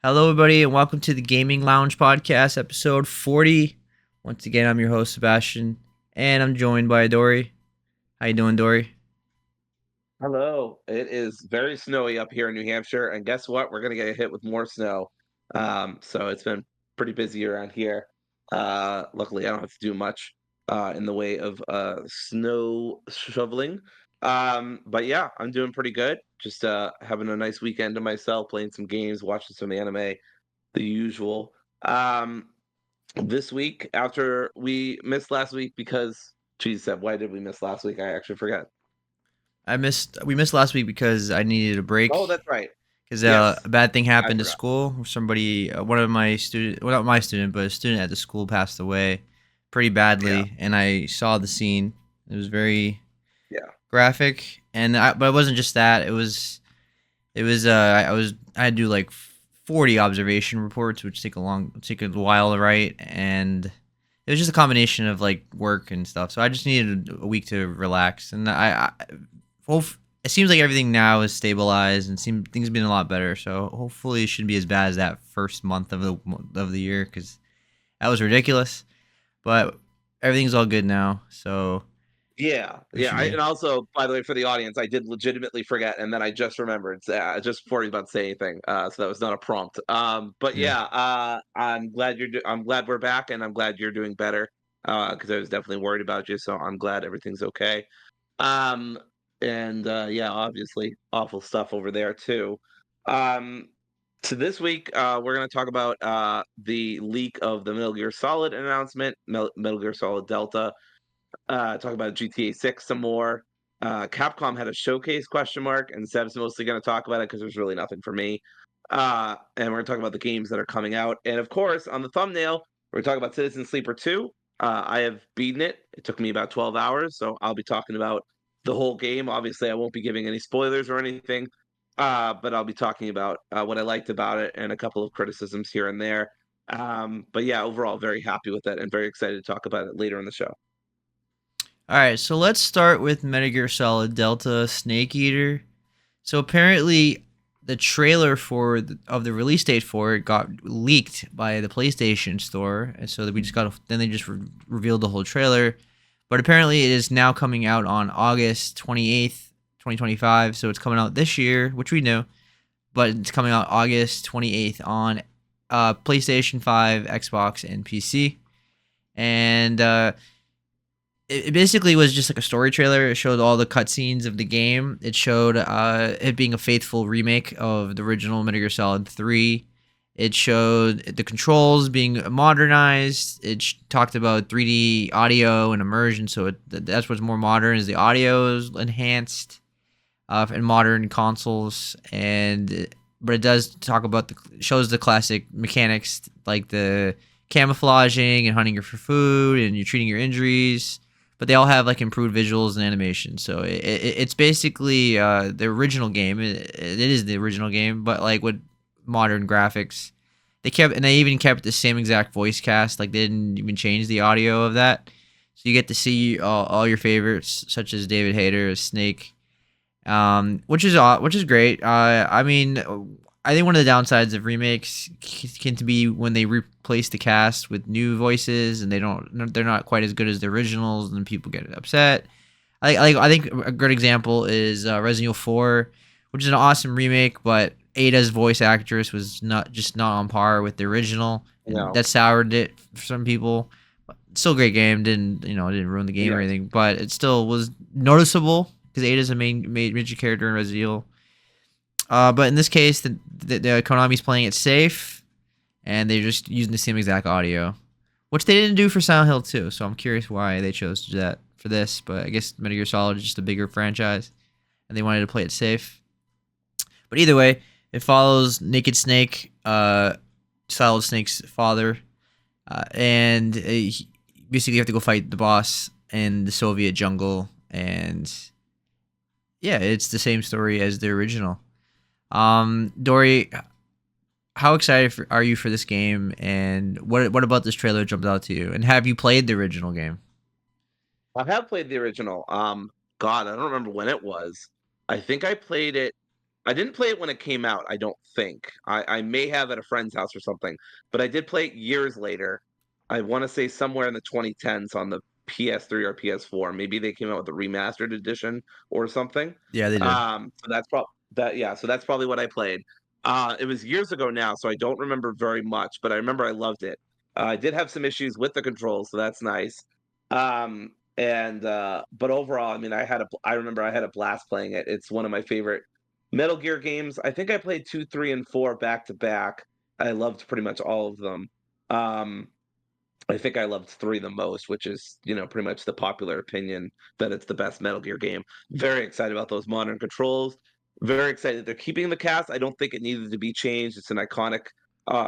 Hello, everybody, and welcome to the Gaming Lounge Podcast, episode 40. Once again, I'm your host, Sebastian, and I'm joined by Dory. How you doing, Dory? Hello. It is very snowy up here in New Hampshire, and guess what? We're gonna get hit with more snow. So it's been pretty busy around here. Luckily, I don't have to do much in the way of snow shoveling. But yeah, I'm doing pretty good. Just having a nice weekend to myself, playing some games, watching some anime, the usual. Um, this week, after we missed last week because, geez, Seb, why did we miss last week? I actually forgot. We missed last week because I needed a Oh, break that's right. because Yes, a bad thing I happened to forgot. school. Somebody, one of my student, well, not my student, but a student at the school passed away pretty Yeah, badly, and I saw the scene. It was very yeah. graphic, but it wasn't just that. I had to do like 40 observation reports, which take a while to write, and it was just a combination of like work and stuff. So I just needed a week to relax, and well, it seems like everything now is stabilized and things have been a lot better. So hopefully it shouldn't be as bad as that first month of the year because that was ridiculous. But everything's all good now, so Yeah, we yeah. should be. And also, by the way, for the audience, I did legitimately forget, and then I just remembered just before you about to say anything. So that was not a prompt. But Yeah. yeah, I'm glad I'm glad we're back, and I'm glad you're doing better. Because I was definitely worried about you, so I'm glad everything's okay. Um, and yeah, obviously, awful stuff over there too. Um, so this week, we're going to talk about the leak of the Metal Gear Solid announcement, Metal Gear Solid Delta. Talk about GTA 6 some more. Capcom had a showcase question mark, and Seb's mostly going to talk about it because there's really nothing for me. And we're going to talk about the games that are coming out. And of course, on the thumbnail, we're going to talk about Citizen Sleeper 2. I have beaten it. It took me about 12 hours, so I'll be talking about the whole game. Obviously, I won't be giving any spoilers or anything, but I'll be talking about what I liked about it and a couple of criticisms here and there. But yeah, overall, very happy with it and very excited to talk about it later in the show. All right, so let's start with Metal Gear Solid Delta Snake Eater. So apparently, the trailer of the release date for it got leaked by the PlayStation Store, and so we just got then they just revealed the whole trailer. But apparently, it is now coming out on August 28th, 2025. So it's coming out this year, which we knew, but it's coming out August 28th on PlayStation 5, Xbox, and PC. And it basically was just like a story trailer. It showed all the cutscenes of the game. It showed it being a faithful remake of the original Metal Gear Solid 3. It showed the controls being modernized. Talked about 3D audio and immersion. So that's what's more modern is the audio is enhanced in modern consoles. But it does talk about shows the classic mechanics like the camouflaging and hunting for food and you're treating your injuries, but they all have like improved visuals and animation. So it's basically the original game. It is the original game, but like with modern graphics. They even kept the same exact voice cast. Like they didn't even change the audio of that. So you get to see all your favorites, such as David Hayter as Snake, which is great. I mean, I think one of the downsides of remakes can to be when they replace the cast with new voices and they're not quite as good as the originals, and people get upset. I think a good example is Resident Evil 4, which is an awesome remake, but Ada's voice actress was not on par with the original, and No. that soured it for some people. Still a great game. Didn't ruin the game or Yes. anything, but it still was noticeable because Ada's a major character in Resident Evil. But in this case, the Konami's playing it safe, and they're just using the same exact audio, which they didn't do for Silent Hill 2. So I'm curious why they chose to do that for this. But I guess Metal Gear Solid is just a bigger franchise, and they wanted to play it safe. But either way, it follows Naked Snake, Solid Snake's father, and basically you have to go fight the boss in the Soviet jungle, and yeah, it's the same story as the original. Dory, how excited are you for this game, and what about this trailer jumped out to you? And have you played the original game? I have played the original. God, I don't remember when it was. I think I played it. I didn't play it when it came out, I don't think. I may have at a friend's house or something, but I did play it years later. I want to say somewhere in the 2010s on the PS3 or PS4. Maybe they came out with a remastered edition or something. Yeah, they did. So that's probably that. Yeah, so that's probably what I played. It was years ago now, so I don't remember very much, but I remember I loved it. I did have some issues with the controls, so that's nice. And but overall, I mean, I remember I had a blast playing it. It's one of my favorite Metal Gear games. I think I played 2, 3, and 4 back to back. I loved pretty much all of them. Um, I think I loved 3 the most, which is, pretty much the popular opinion that it's the best Metal Gear game. Very excited about those modern controls. Very excited they're keeping the cast. I don't think it needed to be changed. It's an iconic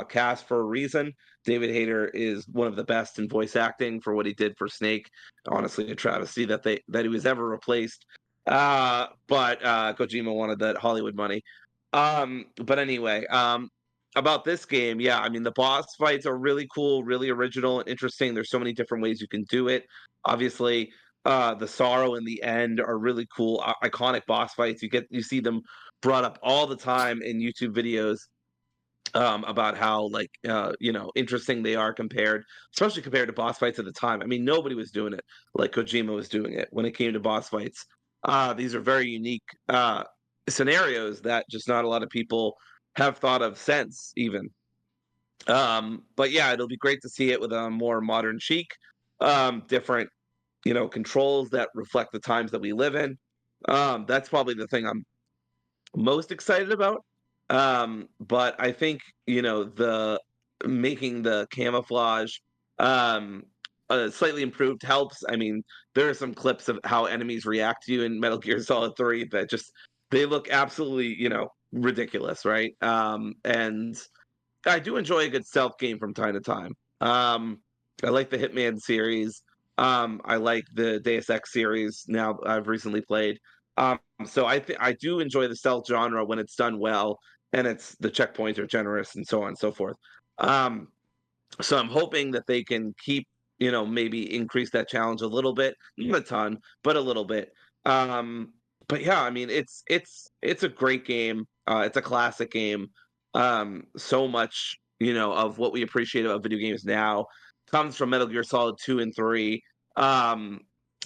cast for a reason. David Hayter is one of the best in voice acting for what he did for Snake. Honestly, a travesty that he was ever replaced. But Kojima wanted that Hollywood money. But anyway, about this game, yeah, I mean the boss fights are really cool, really original and interesting. There's so many different ways you can do it. Obviously, the sorrow and the end are really cool, iconic boss fights. You see them brought up all the time in YouTube videos about how interesting they are especially compared to boss fights at the time. I mean, nobody was doing it like Kojima was doing it when it came to boss fights. These are very unique scenarios that just not a lot of people have thought of since even. But yeah, it'll be great to see it with a more modern chic, different controls that reflect the times that we live in. That's probably the thing I'm most excited about. But I think, the making the camouflage um slightly improved helps. I mean, there are some clips of how enemies react to you in Metal Gear Solid 3 that just they look absolutely, ridiculous, right? And I do enjoy a good stealth game from time to time. I like the Hitman series. I like the Deus Ex series. Now I've recently played. So I do enjoy the stealth genre when it's done well and it's the checkpoints are generous and so on and so forth. Um, so I'm hoping that they can keep, maybe increase that challenge a little bit, not a ton, but a little bit. Um, but yeah, I mean, it's a great game. It's a classic game. So much, of what we appreciate about video games now comes from Metal Gear Solid 2 and 3. Um,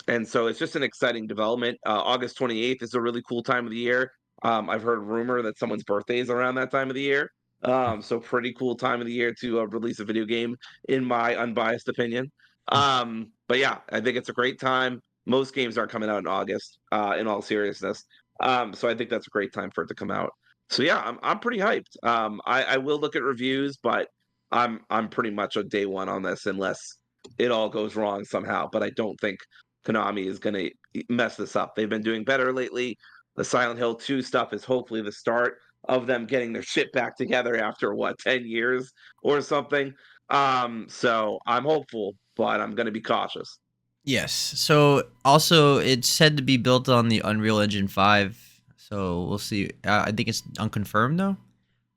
and so it's just an exciting development. August 28th is a really cool time of the year. I've heard rumor that someone's birthday is around that time of the year. So pretty cool time of the year to release a video game, in my unbiased opinion. But yeah, I think it's a great time. Most games aren't coming out in August, in all seriousness. So I think that's a great time for it to come out. So yeah, I'm pretty hyped. I will look at reviews, but I'm pretty much on day one on this unless it all goes wrong somehow. But I don't think Konami is gonna mess this up. They've been doing better lately. The Silent Hill 2 stuff is hopefully the start of them getting their shit back together after what, 10 years or something. So I'm hopeful, but I'm gonna be cautious. Yes. So also, it's said to be built on the Unreal Engine 5. So we'll see. I think it's unconfirmed though.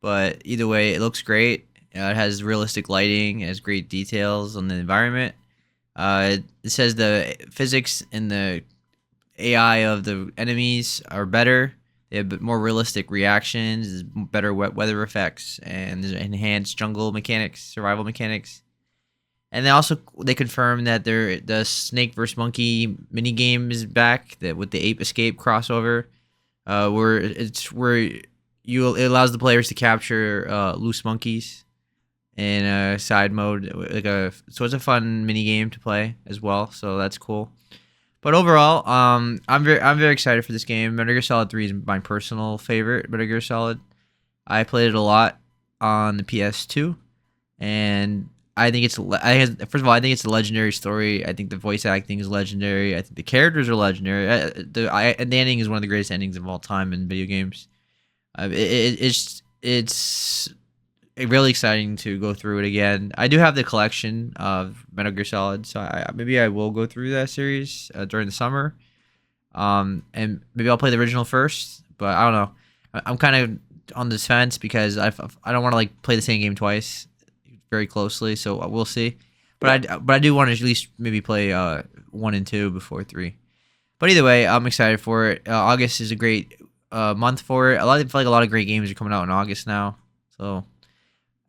But either way, it looks great. It has realistic lighting. It has great details on the environment. It says the physics and the AI of the enemies are better. They have more realistic reactions, better weather effects, and there's enhanced jungle mechanics, survival mechanics. And they confirmed that the Snake vs Monkey mini game is back. That with the Ape Escape crossover, where it allows the players to capture loose monkeys in a side mode, so it's a fun mini game to play as well. So that's cool. But overall, I'm very excited for this game. Metal Gear Solid 3 is my personal favorite Metal Gear Solid. I played it a lot on the PS2, and I think first of all, I think it's a legendary story. I think the voice acting is legendary. I think the characters are legendary. The ending is one of the greatest endings of all time in video games. It's really exciting to go through it again. I do have the collection of Metal Gear Solid, so maybe I will go through that series during the summer. And maybe I'll play the original first, but I don't know. I'm kind of on this fence because I don't want to like play the same game twice very closely, so we'll see. But I do want to at least maybe play 1 and 2 before 3. But either way, I'm excited for it. August is a great month for it. I feel like a lot of great games are coming out in August now, so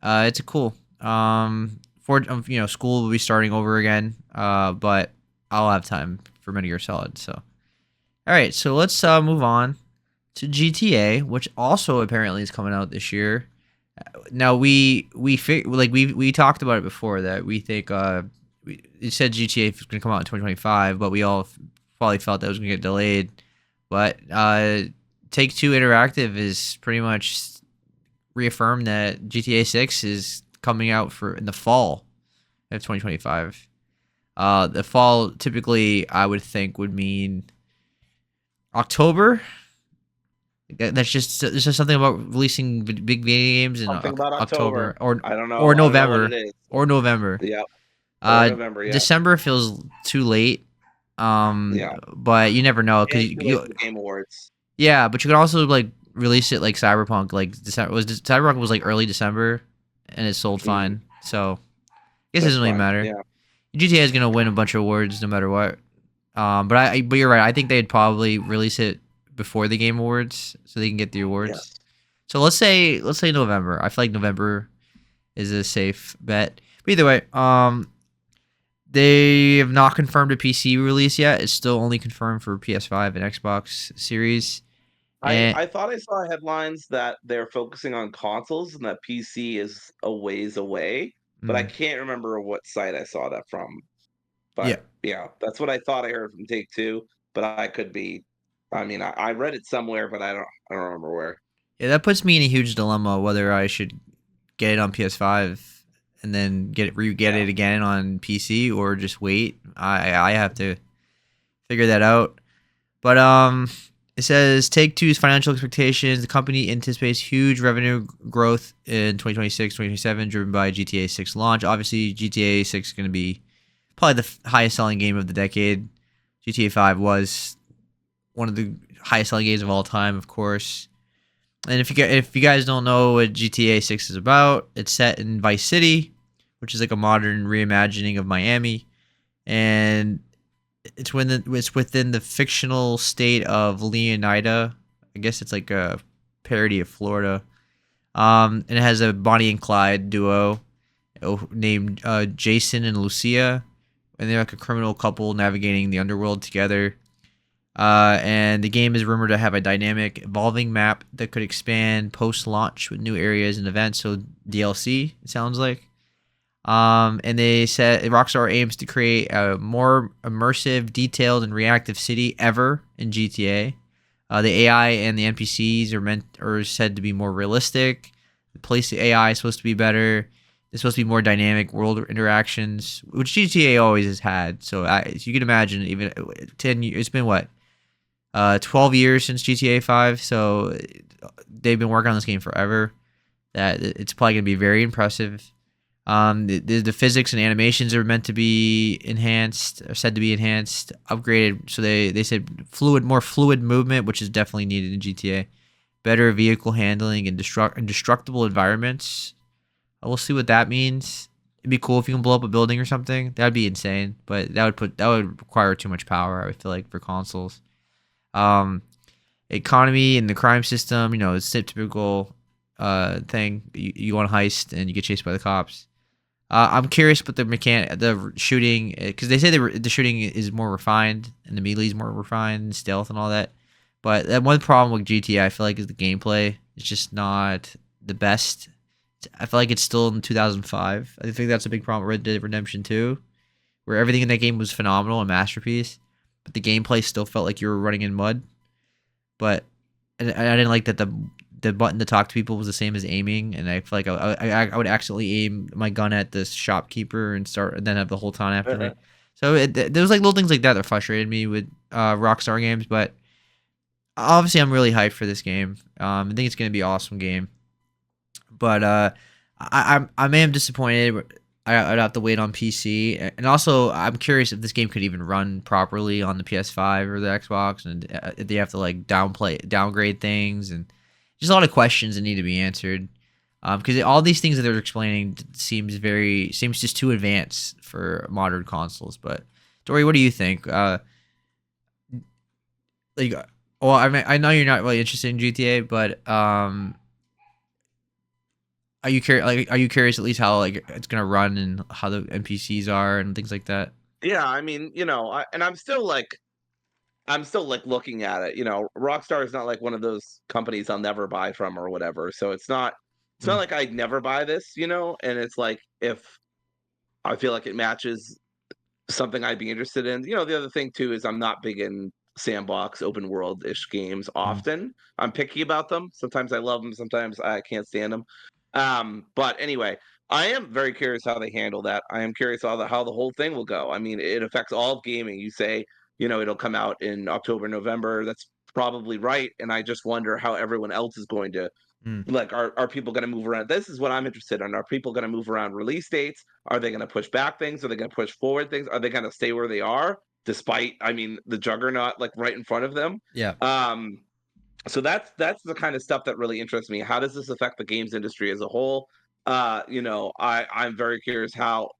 it's a cool. For school will be starting over again. But I'll have time for Metal Gear Solid. So, all right, so let's move on to GTA, which also apparently is coming out this year. Now we talked about it before that we think it said GTA is going to come out in 2025, but we all probably felt that it was going to get delayed. But Take Two Interactive is pretty much reaffirmed that GTA 6 is coming out for in the fall of 2025. The fall typically I would think would mean October. That's just it's just something about releasing big video games in Something about October October. I don't or know. I don't know what it November is. or November. Yeah. Or November. Yeah. December feels too late. Yeah. But you never know because And too late for the Game Awards. yeah, but you could also like release it like Cyberpunk like December Cyberpunk was like early December and it sold Mm, fine. So I guess it that's doesn't really fine. matter. Yeah. GTA is gonna win a bunch of awards no matter what. But you're right. I think they'd probably release it before the Game Awards so they can get the awards. Yes. So let's say November. I feel like November is a safe bet. But either way, they have not confirmed a PC release yet. It's still only confirmed for PS5 and Xbox Series. And I thought I saw headlines that they're focusing on consoles and that PC is a ways away, but I mm, can't remember what site I saw that from. yeah, But yeah, that's what I thought I heard from Take Two, but I could be. I mean, I read it somewhere, but I don't remember where. yeah, that puts me in a huge dilemma whether I should get it on PS5 and then get Yeah. it again on PC or just wait. I have to figure that out. But it says Take Two's financial expectations. The company anticipates huge revenue growth in 2026, 2027, driven by GTA 6 launch. Obviously, GTA 6 is going to be probably the highest selling game of the decade. GTA 5 was one of the highest selling games of all time, of course. And if you guys don't know what GTA 6 is about, it's set in Vice City, which is like a modern reimagining of Miami, and it's within the fictional state of Leonida. I guess it's like a parody of Florida. And it has a Bonnie and Clyde duo named Jason and Lucia, and they're like a criminal couple navigating the underworld together. And the game is rumored to have a dynamic, evolving map that could expand post-launch with new areas and events. So DLC, it sounds like. And they said Rockstar aims to create a more immersive, detailed, and reactive city ever in GTA. The AI and the NPCs are said to be more realistic. The place AI is supposed to be better. It's supposed to be more dynamic world interactions, which GTA always has had. So you can imagine, even 10 years. It's been what 12 years since GTA 5. So they've been working on this game forever. That it's probably gonna be very impressive. The physics and animations are meant to be enhanced, or said to be enhanced, upgraded. So they said more fluid movement, which is definitely needed in GTA. Better vehicle handling and indestructible environments. We'll see what that means. It'd be cool if you can blow up a building or something. That'd be insane, but that would require too much power. I would feel like for consoles. Um, Economy and the crime system. It's a typical thing. You want to heist and you get chased by the cops. I'm curious about the shooting, because they say the shooting is more refined and the melee is more refined, and stealth and all that. But that one problem with GTA, I feel like, is the gameplay. It's just not the best. I feel like it's still in 2005. I think that's a big problem with Red Dead Redemption 2, where everything in that game was phenomenal and masterpiece, but the gameplay still felt like you were running in mud. But and I didn't like that the button to talk to people was the same as aiming, and I feel like I would accidentally aim my gun at this shopkeeper and then have the whole town after me. So there was like little things like that frustrated me with Rockstar games, but obviously I'm really hyped for this game. I think it's gonna be an awesome game, but I am disappointed. I'd have to wait on PC, and also I'm curious if this game could even run properly on the PS5 or the Xbox, and if they have to like downgrade things, and just a lot of questions that need to be answered. Because all these things that they're explaining seems just too advanced for modern consoles. But Dory, what do you think? Like, Well, I mean, I know you're not really interested in GTA, but are you curious? Like, are you curious at least how like it's gonna run and how the NPCs are and things like that? Yeah, I mean, and I'm still like looking at it. Rockstar is not like one of those companies I'll never buy from or whatever. So it's not Mm, like I'd never buy this, and it's like if I feel like it matches something I'd be interested in. The other thing too is I'm not big in sandbox open world ish games mm, often. I'm picky about them. Sometimes I love them, sometimes I can't stand them. But anyway, I am very curious how they handle that. I am curious how the whole thing will go. I mean, it affects all of gaming. You say, it'll come out in October, November. That's probably right. And I just wonder how everyone else is going to mm. like are people going to move around. This is what I'm interested in. Are people going to move around release dates? Are they going to push back things? Are they going to push forward things? Are they going to stay where they are despite, I mean, the juggernaut like right in front of them? Yeah, um so that's the kind of stuff that really interests me. How does this affect the games industry as a whole? I'm very curious how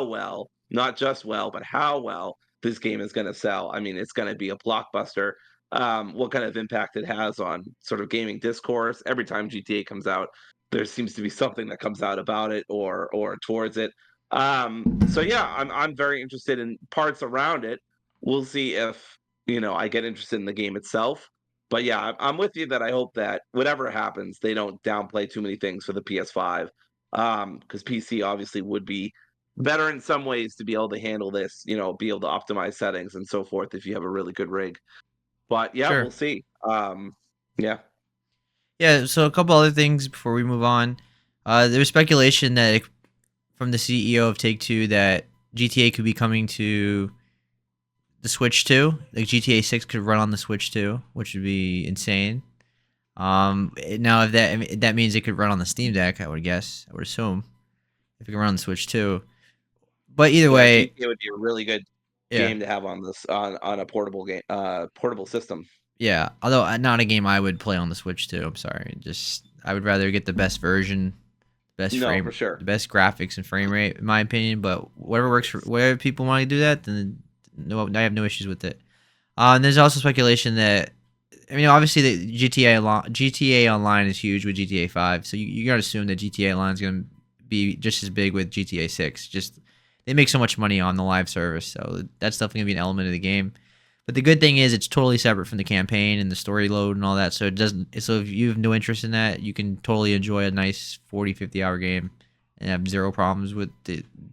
well, not just well, but how well this game is going to sell. I mean, it's going to be a blockbuster. What kind of impact it has on sort of gaming discourse? Every time GTA comes out, there seems to be something that comes out about it or towards it. So yeah, I'm very interested in parts around it. We'll see if I get interested in the game itself. But yeah, I'm with you that I hope that whatever happens, they don't downplay too many things for the PS5. Because PC obviously would be better in some ways to be able to handle this, be able to optimize settings and so forth if you have a really good rig. But yeah, sure. we'll see. Yeah. Yeah. So a couple other things before we move on. There was speculation that from the CEO of Take Two that GTA could be coming to the Switch too. Like GTA 6 could run on the Switch too, which would be insane. Now if that I mean, that means it could run on the Steam Deck, I would guess. I would assume if it can run on the Switch too. But either Yeah, way, GTA would be a really good yeah, game to have on this on a portable system. yeah. Although not a game I would play on the Switch too. I'm sorry. Just I would rather get the best version, No, for sure. the best graphics and frame rate, in my opinion. But whatever works for whatever people want to do that, then no, I have no issues with it. And there's also speculation that I mean, obviously the GTA Online is huge with GTA 5, so you gotta assume that GTA Online is gonna be just as big with GTA 6. Just they make so much money on the live service, so that's definitely gonna be an element of the game. But the good thing is it's totally separate from the campaign and the story load and all that, so it doesn't. So if you have no interest in that, you can totally enjoy a nice 40, 50 hour game and have zero problems with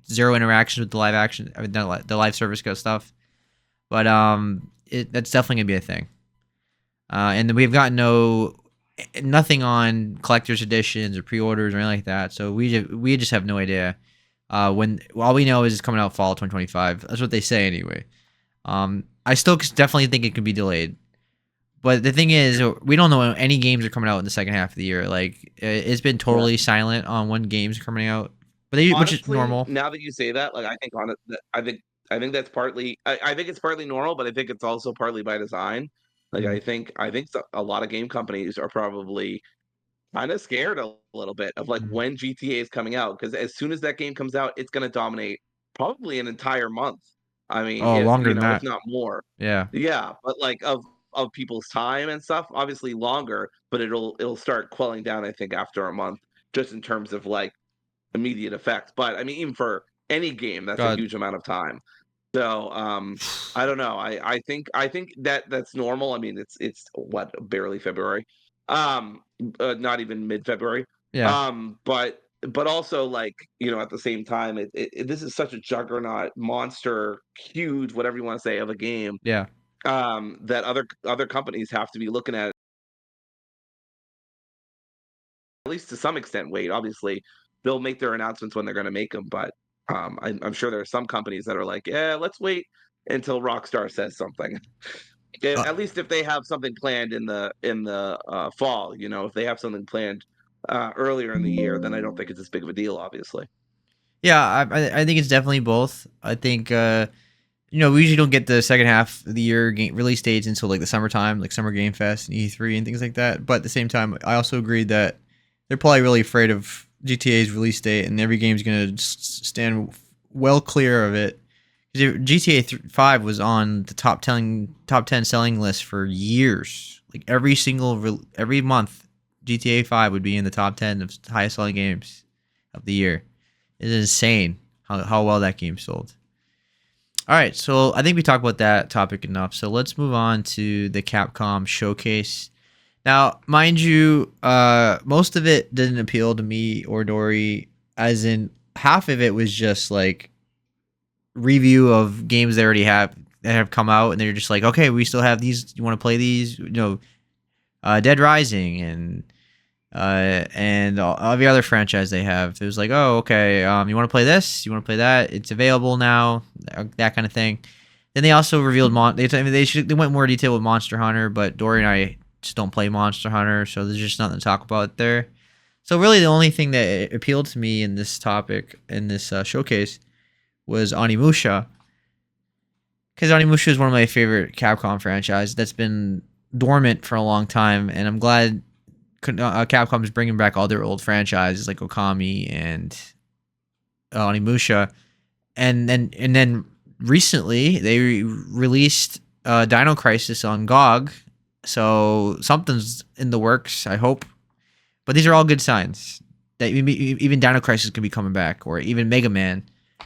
zero interactions with the live action, I mean, the live service stuff. But that's definitely gonna be a thing. And then we've got nothing on collector's editions or pre-orders or anything like that. So we just have no idea. When all we know is it's coming out fall 2025. That's what they say anyway. I still definitely think it could be delayed. But the thing is, we don't know when any games are coming out in the second half of the year. Like it's been Yeah. totally silent on when games are coming out, which is Honestly, normal. now that you say that, like I think on it, I think that's partly. I think it's partly normal, but I think it's also partly by design. Like Mm, I think a lot of game companies are probably kind of scared a little bit of like mm. when GTA is coming out because as soon as that game comes out, it's going to dominate probably an entire month. I mean, Oh, longer than if that. not more. Yeah. Yeah, but like of people's time and stuff, obviously longer, but it'll start quelling down. I think after a month, just in terms of like immediate effect. But I mean, even for any game, that's a God. huge amount of time. So I don't know. I think that's normal. I mean, it's what barely February, um, not even mid February. Yeah. But also like at the same time, this is such a juggernaut, monster, huge, whatever you want to say, of a game. Yeah. That other companies have to be looking at least to some extent, wait. Obviously, they'll make their announcements when they're going to make them, but I'm sure there are some companies that are like, yeah, let's wait until Rockstar says something. Uh, At least if they have something planned in the fall, if they have something planned earlier in the year, then I don't think it's as big of a deal. Obviously, yeah. I think it's definitely both. I think we usually don't get the second half of the year game release dates until like the summertime, like Summer Game Fest and E3 and things like that. But at the same time, I also agree that they're probably really afraid of GTA's release date, and every game's gonna stand well clear of it because GTA 5 was on the top 10 selling list for years. Like every month, GTA 5 would be in the top 10 of highest selling games of the year. It is insane how well that game sold. All right, so I think we talked about that topic enough. So let's move on to the Capcom Showcase. Now, mind you, most of it didn't appeal to me or Dory, as in half of it was just like review of games they already have that have come out, and they're just like, okay, we still have these. You want to play these? Dead Rising and all the other franchise they have. It was like, oh, okay, you want to play this? You want to play that? It's available now. That kind of thing. Then they also revealed they went more detail with Monster Hunter, but Dory and I just don't play Monster Hunter, so there's just nothing to talk about there. So really, the only thing that appealed to me in this topic in this showcase was Onimusha, because Onimusha is one of my favorite Capcom franchises that's been dormant for a long time, and I'm glad Capcom is bringing back all their old franchises like Okami and Onimusha, and then recently they released Dino Crisis on GOG, so something's in the works, I hope. But these are all good signs that even Dino Crisis could be coming back, or even Mega Man.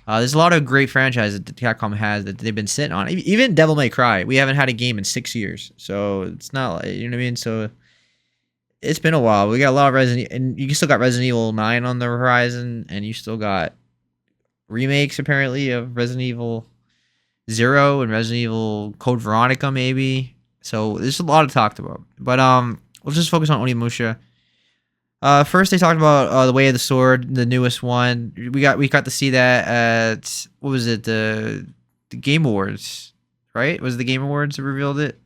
There's a lot of great franchises that Capcom has that they've been sitting on. Even Devil May Cry, we haven't had a game in 6 years, so it's not like, you know what I mean. So it's been a while. We got a lot of Resident, and you still got Resident Evil 9 on the horizon, and you still got remakes apparently of Resident Evil 0 and Resident Evil Code Veronica maybe. So there's a lot to talk about. But let's just focus on Onimusha. First they talked about the Way of the Sword, the newest one. We got to see that at, what was it, the Game Awards, right? Was it the Game Awards that revealed it?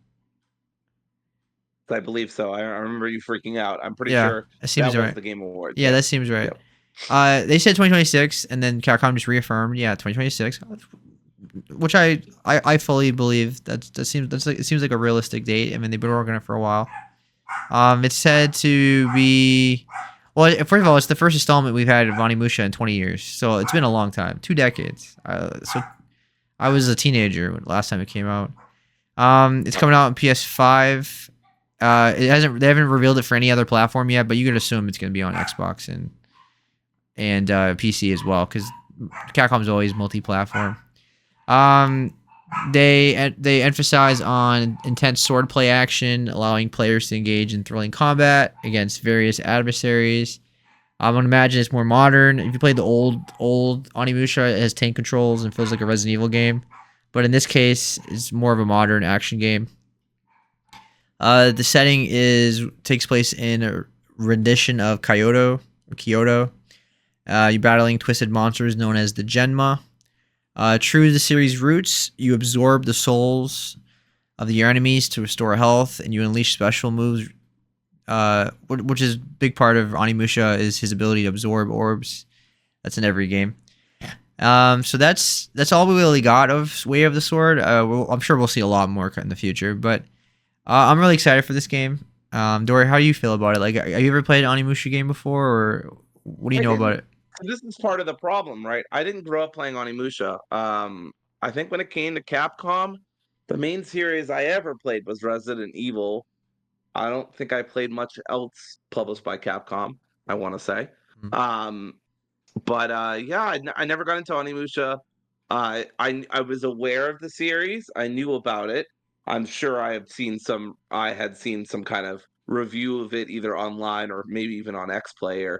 I believe so. I remember you freaking out. I'm pretty Yeah, sure that seems that was right. the Game Awards. Yeah, Yeah. that seems right. Yep. They said 2026, and then Capcom just reaffirmed, yeah, 2026, which I fully believe. It seems like a realistic date. I mean, they've been working on it for a while. It's said to be, well, first of all, it's the first installment we've had of Onimusha in 20 years, so it's been a long time, 2 decades. So I was a teenager when last time it came out. It's coming out on PS5. They haven't revealed it for any other platform yet, but you can assume it's going to be on Xbox and PC as well, because Capcom's always multi-platform. Um, they emphasize on intense swordplay action, allowing players to engage in thrilling combat against various adversaries. I'm gonna imagine it's more modern. If you played the old Onimusha, it has tank controls and feels like a Resident Evil game, but in this case, it's more of a modern action game. The setting takes place in a rendition of Kyoto. You're battling twisted monsters known as the Genma. True to the series' roots, you absorb the souls of your enemies to restore health, and you unleash special moves, which is a big part of Onimusha, is his ability to absorb orbs. That's in every game. So that's all we really got of Way of the Sword. I'm sure we'll see a lot more in the future, but I'm really excited for this game. Dory, how do you feel about it? Like, have you ever played an Onimusha game before, or what do you I know about didn't. it? So this is part of the problem, right? I didn't grow up playing Onimusha. I think when it came to Capcom, the main series I ever played was Resident Evil. I don't think I played much else published by Capcom, I want to say. Mm. Um, but yeah, I never got into Onimusha. I was aware of the series. I knew about it. I'm sure I had seen some kind of review of it either online or maybe even on XPlay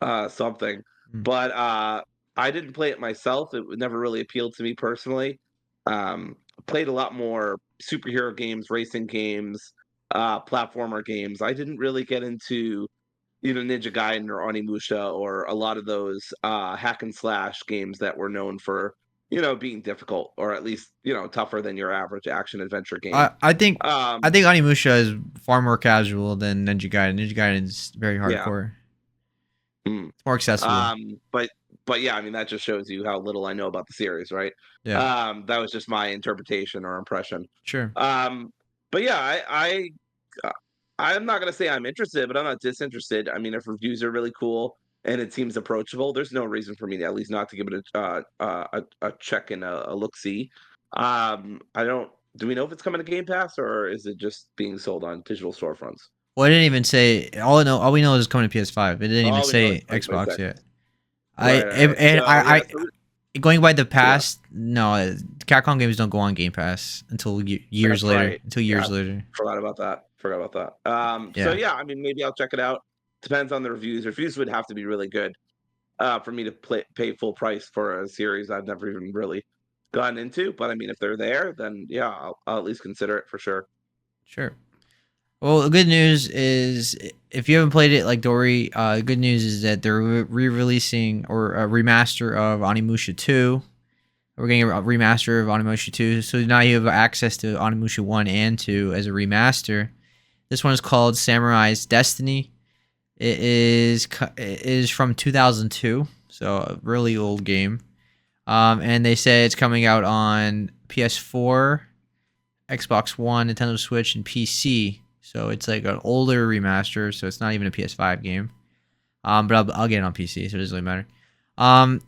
or something. Mm. But I didn't play it myself. It never really appealed to me personally. Played a lot more superhero games, racing games, platformer games. I didn't really get into Ninja Gaiden or Onimusha or a lot of those hack and slash games that were known for being difficult or at least tougher than your average action adventure game. I think I Um, think Onimusha is far more casual than Ninja Gaiden. Ninja Gaiden is very yeah. hardcore. Mm. It's more accessible. But yeah, I mean that just shows you how little I know about the series, right? Yeah, That was just my interpretation or impression. sure. Um, but yeah, I'm not gonna say I'm interested, but I'm not disinterested. I mean, if reviews are really cool and it seems approachable, there's no reason for me to at least not to give it a check and a look see. I don't. Do we know if it's coming to Game Pass or is it just being sold on digital storefronts? Well, it didn't even say. All we know is it's coming to PS5. It didn't even All we know is say Xbox 2026. yet. Right, right, right. So yeah, so Going by the yeah, past, no, Capcom games don't go on Game Pass until years that's later. right. Until Yeah, years later. forgot about that. Forgot about that. So Yeah, yeah, I mean, maybe I'll check it out. Depends on the reviews. Reviews would have to be really good for me to pay full price for a series I've never even really gotten into. But I mean, if they're there, then yeah, I'll at least consider it for sure. sure. Well, the good news is if you haven't played it like Dory, the good news is that they're re-releasing or a remaster of Onimusha 2. We're getting a remaster of Onimusha 2, so now you have access to Onimusha 1 and 2 as a remaster. This one is called Samurai's Destiny. It is from 2002, so a really old game. And they say it's coming out on PS4, Xbox One, Nintendo Switch, and PC. So it's like an older remaster, so it's not even a PS5 game. But I'll get it on PC, so it doesn't really matter.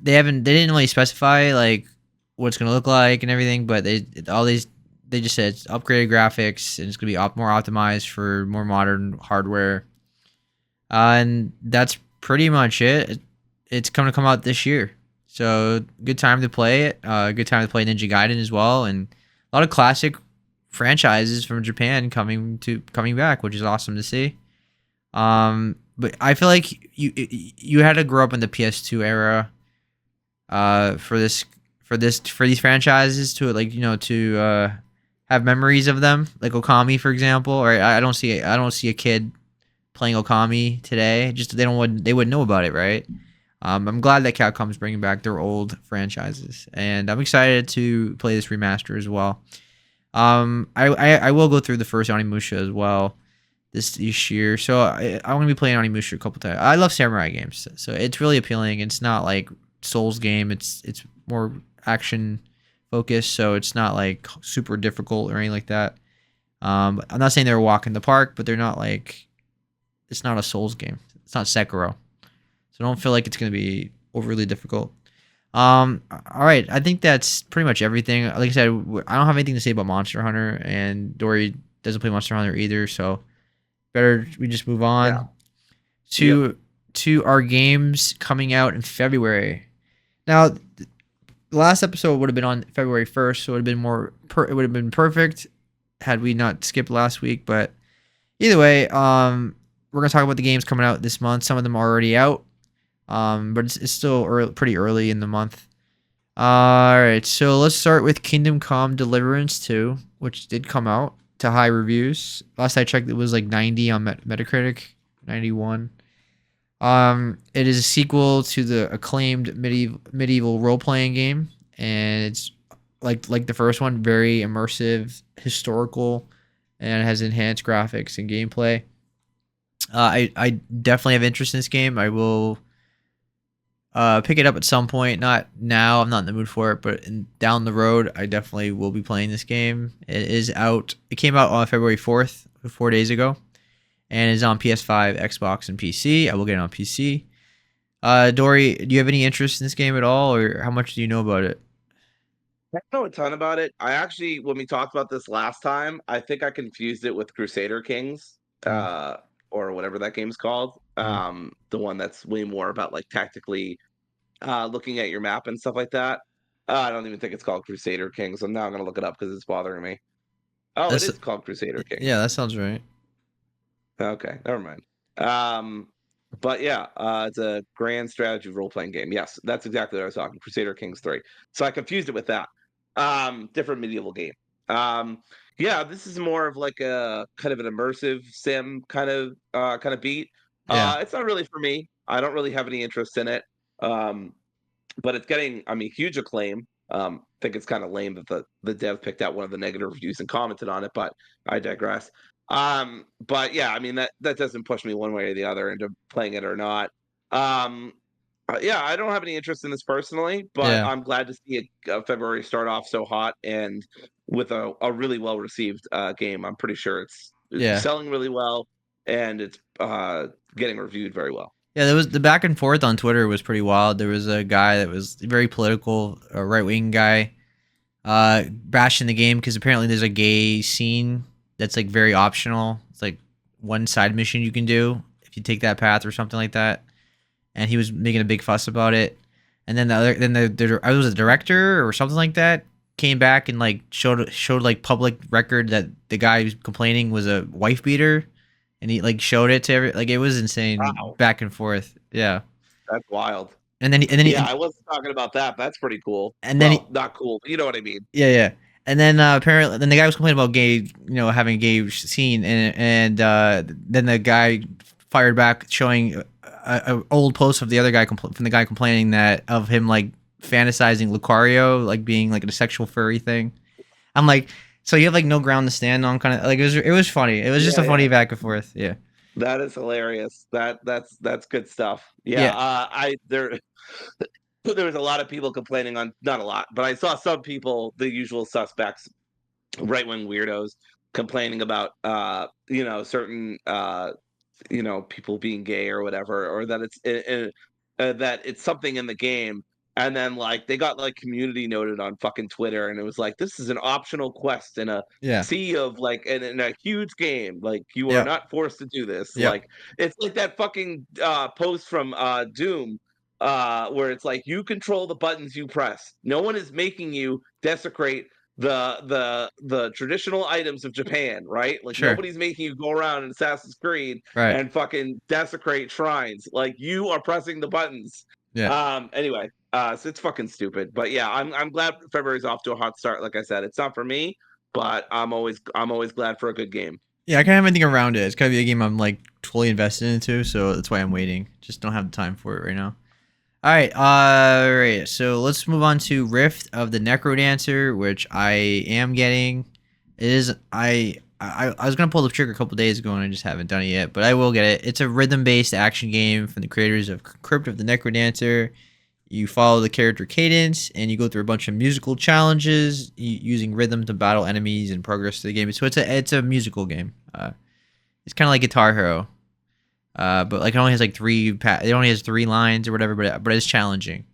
They didn't really specify like what it's gonna look like and everything, but they just said it's upgraded graphics and it's gonna be more optimized for more modern hardware. And that's pretty much it. It's going to come out this year, so good time to play it. Good time to play Ninja Gaiden as well, and a lot of classic franchises from Japan coming back, which is awesome to see. But I feel like you had to grow up in the PS2 era, for these franchises to like have memories of them, like Okami, for example. Or I don't see a kid playing Okami today. Just they wouldn't know about it, right? I'm glad that Capcom's bringing back their old franchises, and I'm excited to play this remaster as well. I will go through the first Onimusha as well this year, so I'm gonna be playing Onimusha a couple times. I love samurai games, so it's really appealing. It's not like Souls game. It's more action focused, so it's not like super difficult or anything like that. I'm not saying they're a walk in the park, but they're not like it's not a Souls game. It's not Sekiro. So I don't feel like it's going to be overly difficult. All right. I think that's pretty much everything. Like I said, I don't have anything to say about Monster Hunter, and Dory doesn't play Monster Hunter either. So better we just move Yeah. on Yep. to our games coming out in February. Now, the last episode would have been on February 1st, so it would have been it would have been perfect had we not skipped last week. But either way, we're gonna talk about the games coming out this month. Some of them are already out, but it's still pretty early in the month. All right, so let's start with Kingdom Come Deliverance 2, which did come out to high reviews. Last I checked, it was like 90 on Metacritic, 91. It is a sequel to the acclaimed medieval role playing game, and it's like the first one, very immersive, historical, and it has enhanced graphics and gameplay. I definitely have interest in this game. I will pick it up at some point. Not now. I'm not in the mood for it, but down the road, I definitely will be playing this game. It is out. It came out on February 4th, 4 days ago, and is on PS5, Xbox, and PC. I will get it on PC. Dory, do you have any interest in this game at all, or how much do you know about it? I don't know a ton about it. I actually, when we talked about this last time, I think I confused it with Crusader Kings, Mm, or whatever that game's called. mm. The one that's way more about like tactically looking at your map and stuff like that. I don't even think it's called Crusader Kings. I'm now gonna look it up because it's bothering me. Oh, it That's is called Crusader yeah, Kings. that sounds right. Okay, never mind. Um, but yeah, it's a grand strategy role playing game. Yes, that's exactly what I was talking. Crusader Kings 3. So I confused it with that. Different medieval game. Um, yeah, this is more of like a kind of an immersive sim kind of beat. Yeah, It's not really for me. I don't really have any interest in it. Um, but it's getting, I mean, huge acclaim. I think it's kind of lame that the dev picked out one of the negative reviews and commented on it, but I digress. But yeah, I mean that doesn't push me one way or the other into playing it or not. Um, yeah, I don't have any interest in this personally, but yeah, I'm glad to see February start off so hot and with a really well received game. I'm pretty sure it's yeah. selling really well and it's getting reviewed very well. Yeah, there was the back and forth on Twitter was pretty wild. There was a guy that was very political, a right wing guy, bashing the game because apparently there's a gay scene that's like very optional. It's like one side mission you can do if you take that path or something like that. And he was making a big fuss about it. And then I was a director or something like that came back and like showed like public record that the guy who's complaining was a wife beater, and he like showed it to like it was insane Wow, back and forth. Yeah, that's wild. Yeah, and I wasn't talking about that. That's pretty cool. and then Well, he, not cool, but you know what I mean. yeah, yeah. And then apparently, then the guy was complaining about gay, having a gay scene, and then the guy fired back, showing a old post of the other guy from the guy complaining that of him like fantasizing Lucario like being like a sexual furry thing. I'm like, so you have like no ground to stand on, kind of like it was funny. It was just Yeah, a funny yeah. back and forth. Yeah, That is hilarious. That's good stuff. Yeah, yeah, I there there was a lot of people complaining on not a lot, but I saw some people, the usual suspects, right wing weirdos, complaining about certain people being gay or whatever, or that that it's something in the game. And then like they got like community noted on fucking Twitter, and it was like this is an optional quest in a yeah, sea of like in a huge game. Like you are yeah, not forced to do this. yeah, Like it's like that fucking post from Doom where it's like you control the buttons you press. No one is making you desecrate the traditional items of Japan, right? Like sure, nobody's making you go around in Assassin's Creed right, and fucking desecrate shrines. Like you are pressing the buttons. yeah. Anyway, so it's fucking stupid. But yeah, I'm glad February's off to a hot start. Like I said, it's not for me, but I'm always glad for a good game. Yeah, I kind of have anything around it. It's gotta be a game I'm like totally invested into, so that's why I'm waiting. Just don't have the time for it right now. All right. So let's move on to Rift of the Necrodancer, which I am getting. It is I was gonna pull the trigger a couple days ago and I just haven't done it yet, but I will get it. It's a rhythm-based action game from the creators of Crypt of the Necrodancer. You follow the character Cadence, and you go through a bunch of musical challenges using rhythm to battle enemies and progress through the game. So it's a musical game. It's kind of like Guitar Hero, but like it only has like it only has 3 lines or whatever, but it's challenging.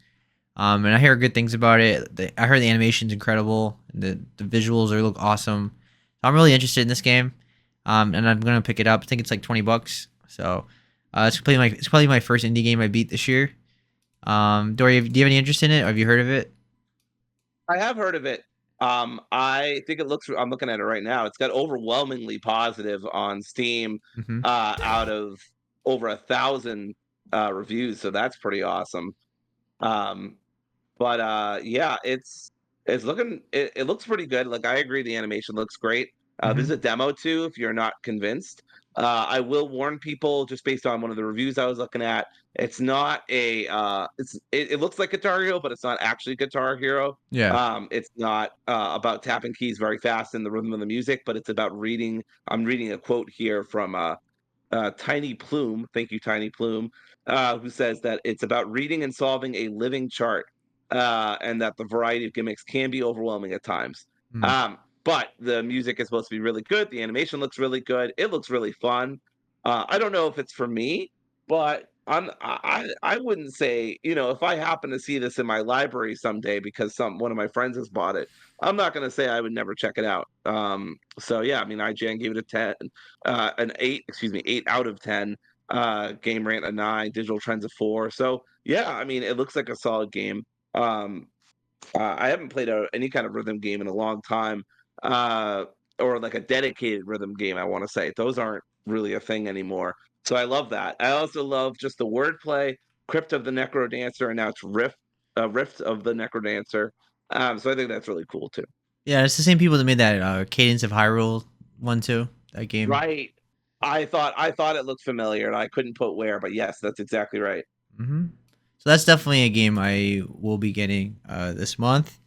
And I hear good things about it. I heard the animation's incredible. The visuals look awesome. So I'm really interested in this game. And I'm gonna pick it up. I think it's like $20. So it's probably my first indie game I beat this year. Dory, do you have any interest in it? Or have you heard of it? I have heard of it. I think it looks. I'm looking at it right now. It's got overwhelmingly positive on Steam, Mm-hmm. out of over 1,000 reviews. So that's pretty awesome. Um, but yeah, it's looking. It looks pretty good. Like I agree, the animation looks great. There's Mm-hmm. a demo too, if you're not convinced. I will warn people just based on one of the reviews I was looking at. It's not a. It looks like Guitar Hero, but it's not actually Guitar Hero. Yeah. It's not about tapping keys very fast in the rhythm of the music, but it's about reading. I'm reading a quote here from Tiny Plume. Thank you, Tiny Plume, who says that it's about reading and solving a living chart, and that the variety of gimmicks can be overwhelming at times. Mm. But the music is supposed to be really good. The animation looks really good. It looks really fun. I don't know if it's for me, but I wouldn't say, if I happen to see this in my library someday because one of my friends has bought it, I'm not going to say I would never check it out. So yeah, I mean, IGN gave it a 10, an 8, excuse me, 8 out of 10. Game Rant a 9, Digital Trends a 4. So yeah, I mean, it looks like a solid game. Um, I haven't played any kind of rhythm game in a long time, uh, or like a dedicated rhythm game. I want to say those aren't really a thing anymore. So I love that. I also love just the wordplay, Crypt of the Necro Dancer, and now it's Rift of the Necro Dancer. So I think that's really cool too. Yeah, it's the same people that made that Cadence of Hyrule one too. That game. Right. I thought it looked familiar, and I couldn't put where, but yes, that's exactly right. Mm-hmm. So that's definitely a game I will be getting this month.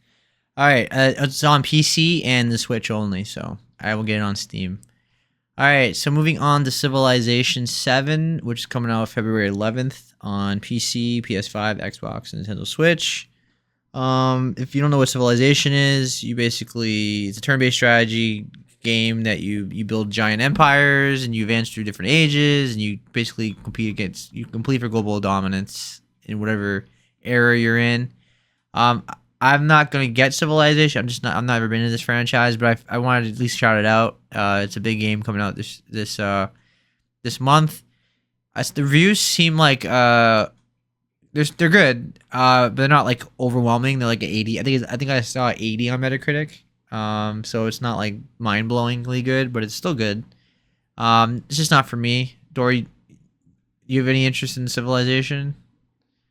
All right, it's on PC and the Switch only, so I will get it on Steam. All right, so moving on to Civilization 7, which is coming out February 11th on PC, PS5, Xbox, and Nintendo Switch. If you don't know what Civilization is, it's a turn-based strategy game that you build giant empires and you advance through different ages and you basically compete for global dominance in whatever era you're in. Um, I'm not gonna get Civilization. I'm not ever been in this franchise, but I wanted to at least shout it out. It's a big game coming out this month. The reviews seem like they're good, but they're not like overwhelming. They're like an 80. I think I saw 80 on Metacritic. So it's not like mind blowingly good, but it's still good. It's just not for me. Dory, you have any interest in Civilization?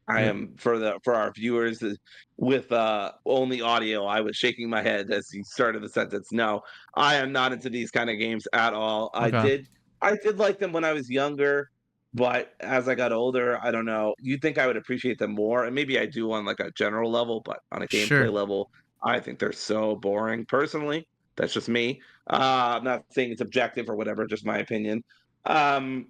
I am for our viewers with only audio. I was shaking my head as he started the sentence. No, I am not into these kind of games at all. Okay, I did like them when I was younger, but as I got older, I don't know. You'd think I would appreciate them more, and maybe I do on like a general level, but on a gameplay sure, level, I think they're so boring. Personally, that's just me. I'm not saying it's objective or whatever, just my opinion. Um,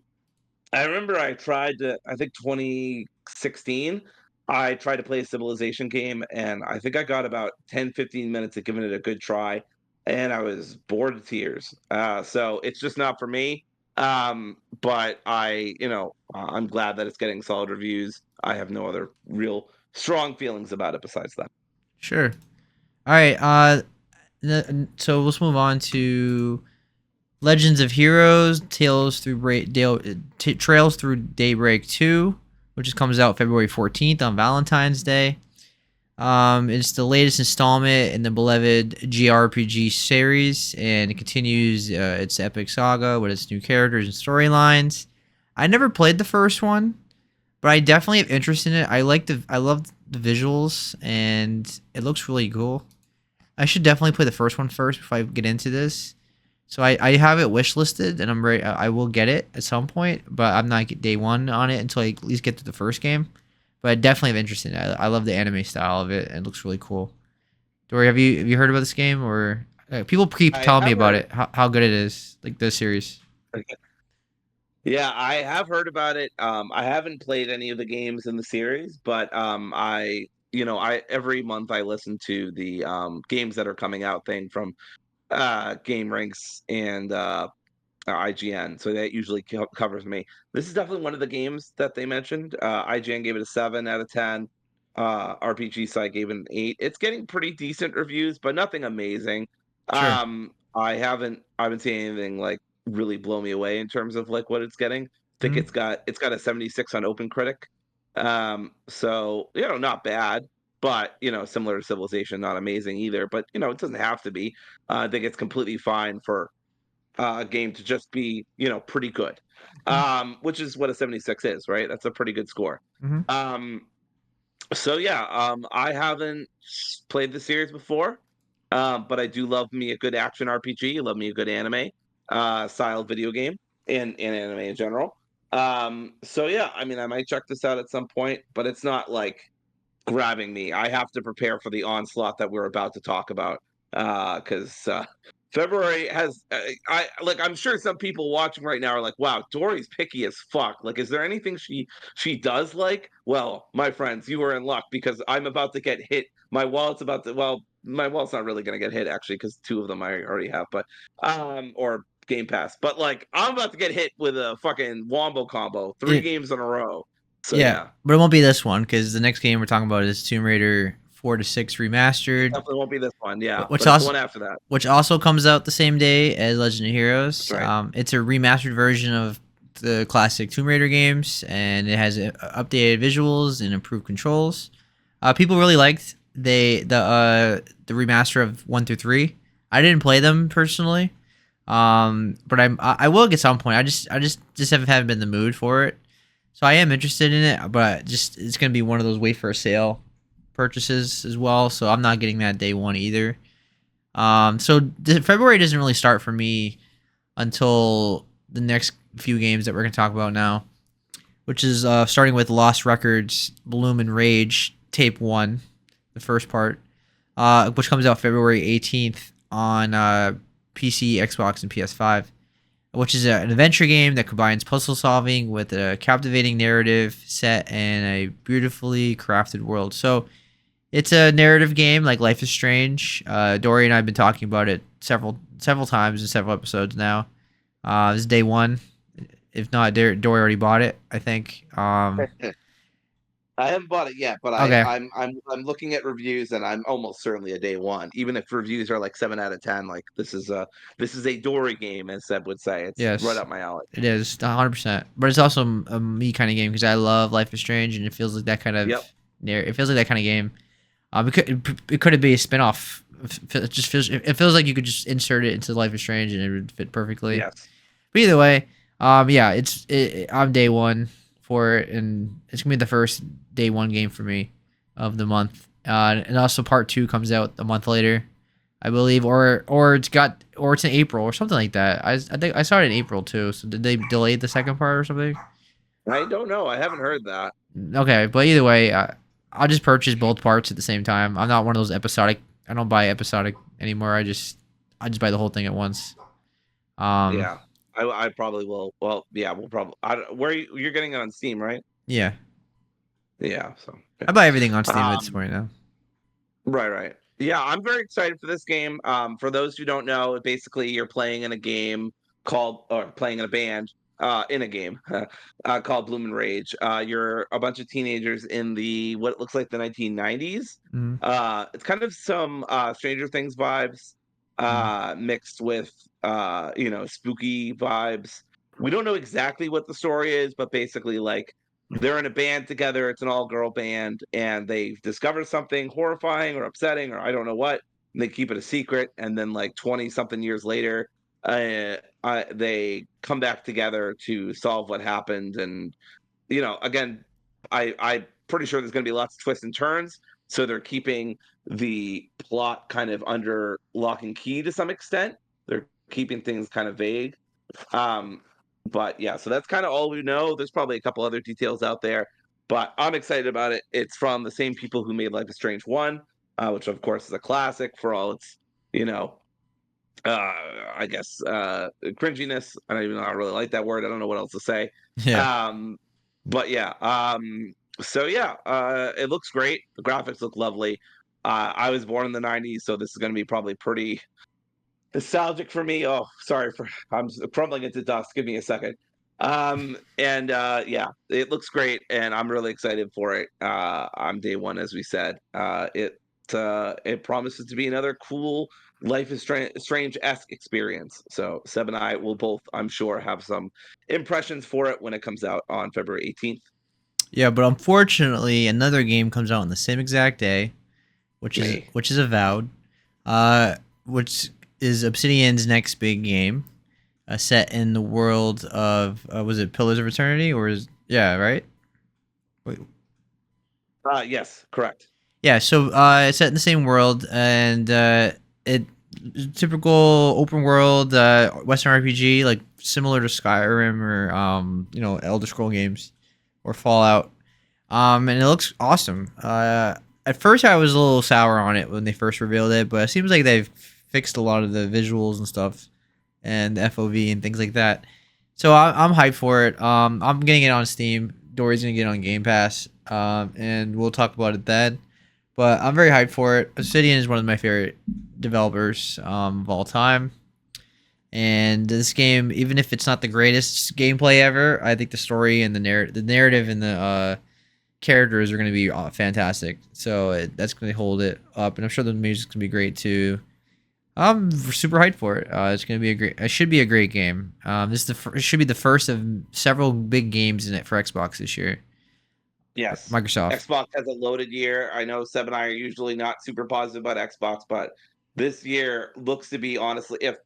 I remember I tried to, I think 2016, I tried to play a Civilization game, and I think I got about 10, 15 minutes of giving it a good try, and I was bored to tears. So it's just not for me. But I'm glad that it's getting solid reviews. I have no other real strong feelings about it besides that. sure. All right. So let's move on to Legends of Heroes: Trails through Daybreak 2, which comes out February 14th on Valentine's Day. It's the latest installment in the beloved GRPG series, and it continues its epic saga with its new characters and storylines. I never played the first one, but I definitely have interest in it. I love the visuals, and it looks really cool. I should definitely play the first one first before I get into this. So I have it wish listed, and I'm ready. I will get it at some point, but I'm not day one on it until I at least get to the first game. But I definitely have interest in it. I love the anime style of it, and it looks really cool. Dory, have you heard about this game, or people keep I telling me have about heard. it, how good it is, like the series. Yeah, I have heard about it. I haven't played any of the games in the series, but I every month I listen to the games that are coming out thing from Game Ranks and IGN, so that usually covers me. This is definitely one of the games that they mentioned. IGN gave it a 7 out of 10. RPG site gave it an 8. It's getting pretty decent reviews, but nothing amazing. Sure. I haven't seen anything like really blow me away in terms of like what it's getting. I think Hmm. it's got a 76 on OpenCritic. So not bad, but similar to Civilization, not amazing either. But it doesn't have to be. I think it's completely fine for a game to just be, pretty good, which is what a 76 is, right? That's a pretty good score. Mm-hmm. Um, so yeah, I haven't played the series before, but I do love me a good action RPG. Love me a good anime style video game and anime in general. So yeah, I mean, I might check this out at some point, but it's not like grabbing me. I have to prepare for the onslaught that we're about to talk about because February has I like I'm sure some people watching right now are like, wow, Dory's picky as fuck. Like, is there anything she does like? Well, my friends, you are in luck because I'm about to get hit. My wallet's not really gonna get hit actually because two of them I already have, but or Game Pass. But like I'm about to get hit with a fucking wombo combo, three It games in a row. So Yeah, yeah. but it won't be this one because the next game we're talking about is Tomb Raider 4 to 6 It remastered, definitely won't be this one, yeah, which but it's the also one after that. which also comes out the same day as Legend of That's Heroes. right. It's a remastered version of the classic Tomb Raider games, and it has updated visuals and improved controls. People really liked the remaster of 1 through 3. I didn't play them personally, but I will at some point. I just haven't been in the mood for it. So I am interested in it, but just it's gonna be one of those wait for a sale purchases as well. So I'm not getting that day one either. So February doesn't really start for me until the next few games that we're gonna talk about now, which is starting with Lost Records, Bloom and Rage, Tape One, the first part, which comes out February 18th on PC, Xbox, and PS5, which is an adventure game that combines puzzle solving with a captivating narrative set and a beautifully crafted world. So It's a narrative game like Life is Strange. Dory and I have been talking about it several times in several episodes now. This is day one. If not, Dory already bought it, I think. I haven't bought it yet, but Okay. I'm looking at reviews and I'm almost certainly a day one. Even if reviews are like 7 out of 10, like this is a Dory game, as Seb would say. It's right Yes, up my alley. it is 100%. But it's also a me kind of game because I love Life is Strange, and it feels like that kind of Yep. it feels like that kind of game. It could be a spinoff. It just it feels like you could just insert it into Life is Strange and it would fit perfectly. Yes. But either way, yeah, I'm day one for it, and it's gonna be the first day one game for me of the month. And also part two comes out a month later, I believe, or it's in April or something like that. I think I saw it in April too. So did they delay the second part or something? I don't know. I haven't heard that. Okay, but either way, I'll just purchase both parts at the same time. I'm not one of those episodic. I don't buy episodic anymore. I just buy the whole thing at once. Um, Yeah. I probably will. Well, yeah, we'll probably. Where you're getting it on Steam, right? yeah, Yeah. So yeah. I buy everything on Steam at this Um, point now. Right, right. Yeah, I'm very excited for this game. For those who don't know, basically you're playing in a game called, or playing in a band, in a game called Bloom and Rage. You're a bunch of teenagers in the what looks like the 1990s. Mm-hmm. It's kind of some Stranger Things vibes, mixed with spooky vibes. We don't know exactly what the story is, but basically, like they're in a band together. It's an all-girl band, and they've discovered something horrifying or upsetting, or I don't know what. And they keep it a secret, and then like 20 something years later, they come back together to solve what happened. And again, I'm pretty sure there's going to be lots of twists and turns. So they're keeping the plot kind of under lock and key to some extent. They're keeping things kind of vague. Um, but yeah, so that's kind of all we know. There's probably a couple other details out there, but I'm excited about it. It's from the same people who made Life is Strange 1, which of course is a classic for all its, you know, I guess cringiness. I don't even know. I really like that word. I don't know what else to say. Yeah. Um, but yeah, so yeah, it looks great. The graphics look lovely. I was born in the '90s, so this is going to be probably pretty nostalgic for me. Oh, sorry for I'm crumbling into dust. Give me a second. And yeah, it looks great, and I'm really excited for it. I'm day one, as we said. It promises to be another cool Life is Strange-esque experience. So Seb and I will both, I'm sure, have some impressions for it when it comes out on February 18th. Yeah, but unfortunately, another game comes out on the same exact day, Yay. which is Avowed, uh, which is Obsidian's next big game, set in the world of was it Pillars of Eternity or is yeah right? Wait, Yes, correct. yeah, so it's set in the same world and it typical open world Western RPG like similar to Skyrim or Elder Scroll games or Fallout. And it looks awesome. At first, I was a little sour on it when they first revealed it, but it seems like they've fixed a lot of the visuals and stuff, and the FOV and things like that. So I'm hyped for it. I'm getting it on Steam. Dory's gonna get it on Game Pass. And we'll talk about it then. But I'm very hyped for it. Obsidian is one of my favorite developers of all time. And this game, even if it's not the greatest gameplay ever, I think the story and the narrative and the characters are going to be fantastic. So that's going to hold it up, and I'm sure the music's going to be great too. I'm super hyped for it. It's going to be a great. It should be a great game. It should be the first of several big games in it for Xbox this year. Yes. Microsoft. Xbox has a loaded year. I know Seb and I are usually not super positive about Xbox, but this year looks to be honestly if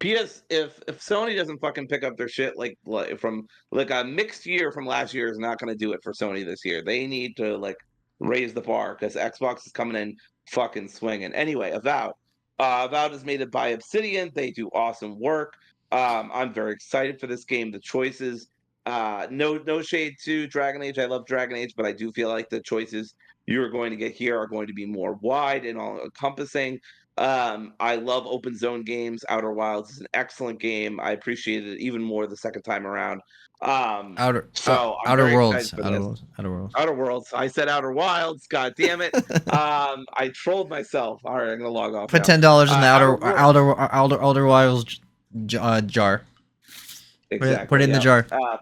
Sony doesn't fucking pick up their shit like from like a mixed year from last year is not going to do it for Sony this year. They need to like raise the bar because Xbox is coming in fucking swinging. Anyway, Avowed. Avowed is made by Obsidian. They do awesome work. I'm very excited for this game. The choices No shade to Dragon Age. I love Dragon Age, but I do feel like the choices you're going to get here are going to be more wide and all encompassing. I love open zone games. Outer Wilds is an excellent game. I appreciated it even more the second time around. So I'm Outer very excited Worlds, for this. Outer Worlds. Outer Worlds. I said Outer Wilds. God damn it. I trolled myself. All right, I'm gonna log off Put now. $10 in the Outer Worlds. Outer Wilds jar. Put it Exactly. in the Yeah. jar.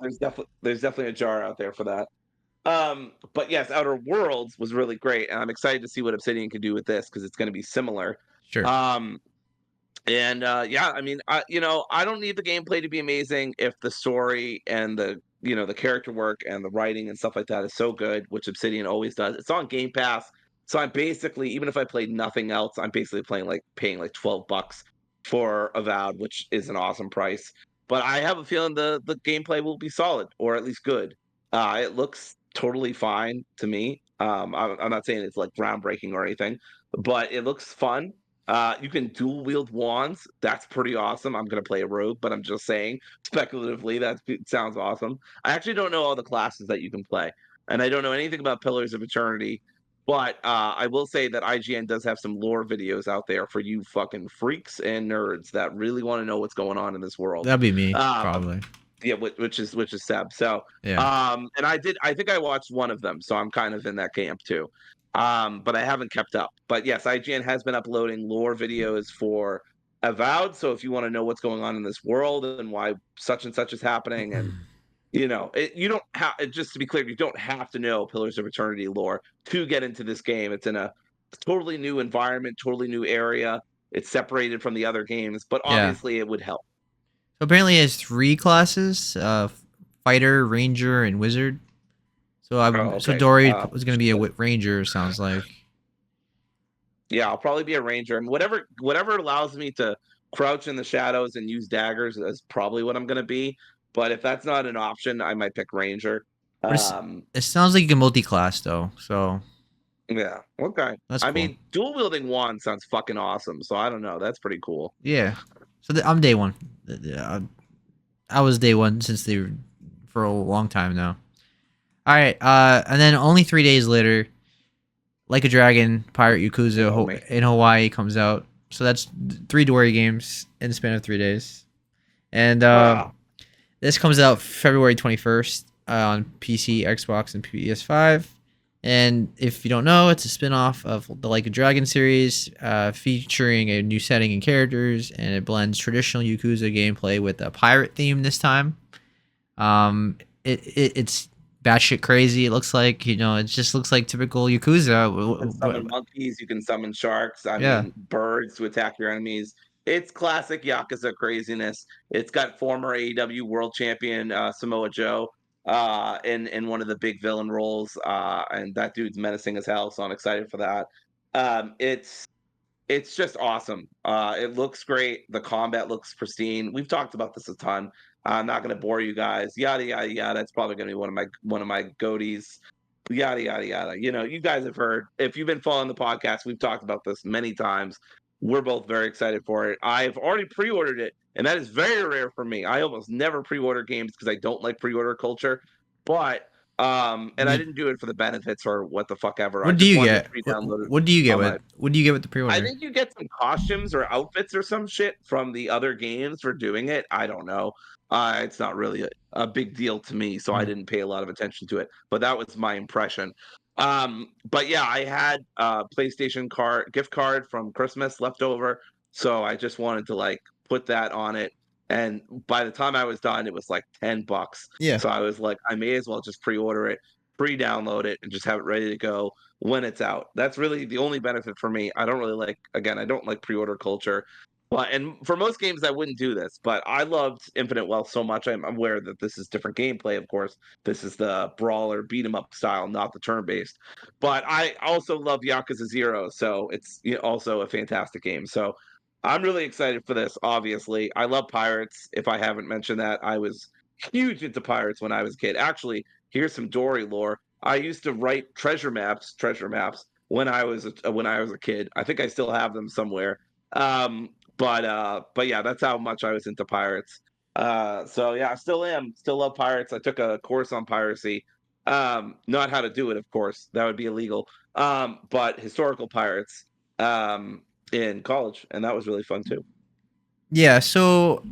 There's definitely a jar out there for that. But yes, Outer Worlds was really great, and I'm excited to see what Obsidian can do with this because it's going to be similar. Sure. Um, and yeah, I mean, I don't need the gameplay to be amazing if the story and the character work and the writing and stuff like that is so good, which Obsidian always does. It's on Game Pass, so I'm basically, even if I played nothing else, I'm basically paying like $12 for Avowed, which is an awesome price. But I have a feeling the gameplay will be solid or at least good. It looks totally fine to me. I'm not saying it's like groundbreaking or anything, but it looks fun. You can dual wield wands. That's pretty awesome. I'm gonna play a rogue, but I'm just saying speculatively that sounds awesome. I actually don't know all the classes that you can play, and I don't know anything about Pillars of Eternity. But I will say that IGN does have some lore videos out there for you fucking freaks and nerds that really want to know what's going on in this world. That'd be me, Um, probably. yeah, which is Seb. So, Yeah. and I think I watched one of them, so I'm kind of in that camp too. But I haven't kept up. But yes, IGN has been uploading lore videos for Avowed. So if you want to know what's going on in this world and why such and such is happening, and you don't have, just to be clear, you don't have to know Pillars of Eternity lore to get into this game. It's in a totally new environment, totally new area. It's separated from the other games, but Yeah. obviously it would help. So apparently it has three classes: fighter, ranger, and wizard. Oh, So okay. Dory was gonna be a Shit. ranger. Sounds like. Yeah, I'll probably be a ranger, and whatever allows me to crouch in the shadows and use daggers is probably what I'm gonna be. But if that's not an option, I might pick ranger. But Um, it sounds like you can multi-class though, so yeah, okay. that's I cool. mean, dual wielding wand sounds fucking awesome. So I don't know. That's pretty cool. Yeah. So I'm day one. I was day one since they for a long time now. All right. And then only 3 days later, Like a Dragon, Pirate You Yakuza know me. in Hawaii comes out. So that's three Dory games in the span of 3 days. And Wow. this comes out February 21st on PC, Xbox, and PS5. And if you don't know, it's a spin-off of the Like a Dragon series, featuring a new setting and characters, and it blends traditional Yakuza gameplay with a pirate theme this time. It's batshit crazy. It looks like, it just looks like typical Yakuza. You can summon monkeys, you can summon sharks, I Yeah, mean, birds to attack your enemies. It's classic Yakuza craziness. It's got former AEW world champion Samoa Joe in one of the big villain roles. And that dude's menacing as hell, so I'm excited for that. It's just awesome. It looks great. The combat looks pristine. We've talked about this a ton. I'm not going to bore you guys. Yada yada yada. It's probably going to be one of my goatees. Yada yada yada. You guys have heard. If you've been following the podcast, we've talked about this many times. We're both very excited for it. I've already pre-ordered it, and that is very rare for me. I almost never pre-order games because I don't like pre-order culture. But and I didn't do it for the benefits or what the fuck ever. I what do just you wanted to get? pre-download it What do you get on my. with the I pre-order? think you get some costumes or outfits or some shit from the other games for doing it. I don't know. It's not really a big deal to me, so I Hmm. didn't pay a lot of attention to it. But that was my impression. But yeah, I had a PlayStation gift card from Christmas left over, so I just wanted to like put that on it. And by the time I was done, it was like $10. Yeah. So I was like, I may as well just pre-order it, pre-download it, and just have it ready to go when it's out. That's really the only benefit for me. I don't really like, again, I don't like pre-order culture. But and for most games I wouldn't do this, but I loved Infinite Wealth so much. I'm aware that this is different gameplay, of course. This is the brawler beat 'em up style, not the turn-based. But I also love Yakuza 0, so it's also a fantastic game. So I'm really excited for this, obviously. I love pirates. If I haven't mentioned that, I was huge into pirates when I was a kid. Actually, here's some Dory lore. I used to write treasure maps when I was a kid. I think I still have them somewhere. But yeah, that's how much I was into pirates. So yeah, I still am. Still love pirates. I took a course on piracy. Not how to do it, of course. That would be illegal. But historical pirates in college, and that was really fun too. Yeah, so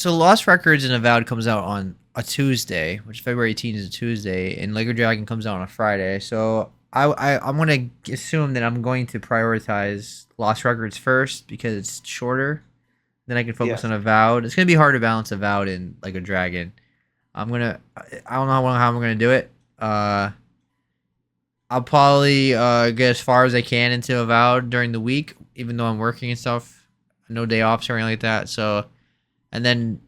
Lost Records and Avowed comes out on a Tuesday, which February 18th is a Tuesday, and Lego Dragon comes out on a Friday. So I'm gonna assume that I'm going to prioritize Lost Records first because it's shorter. Then I can focus Yes. on Avowed. It's gonna be hard to balance Avowed and Lego Dragon. I don't know how I'm gonna do it. I'll probably get as far as I can into Avowed during the week, even though I'm working and stuff. No day offs or anything like that. So, and then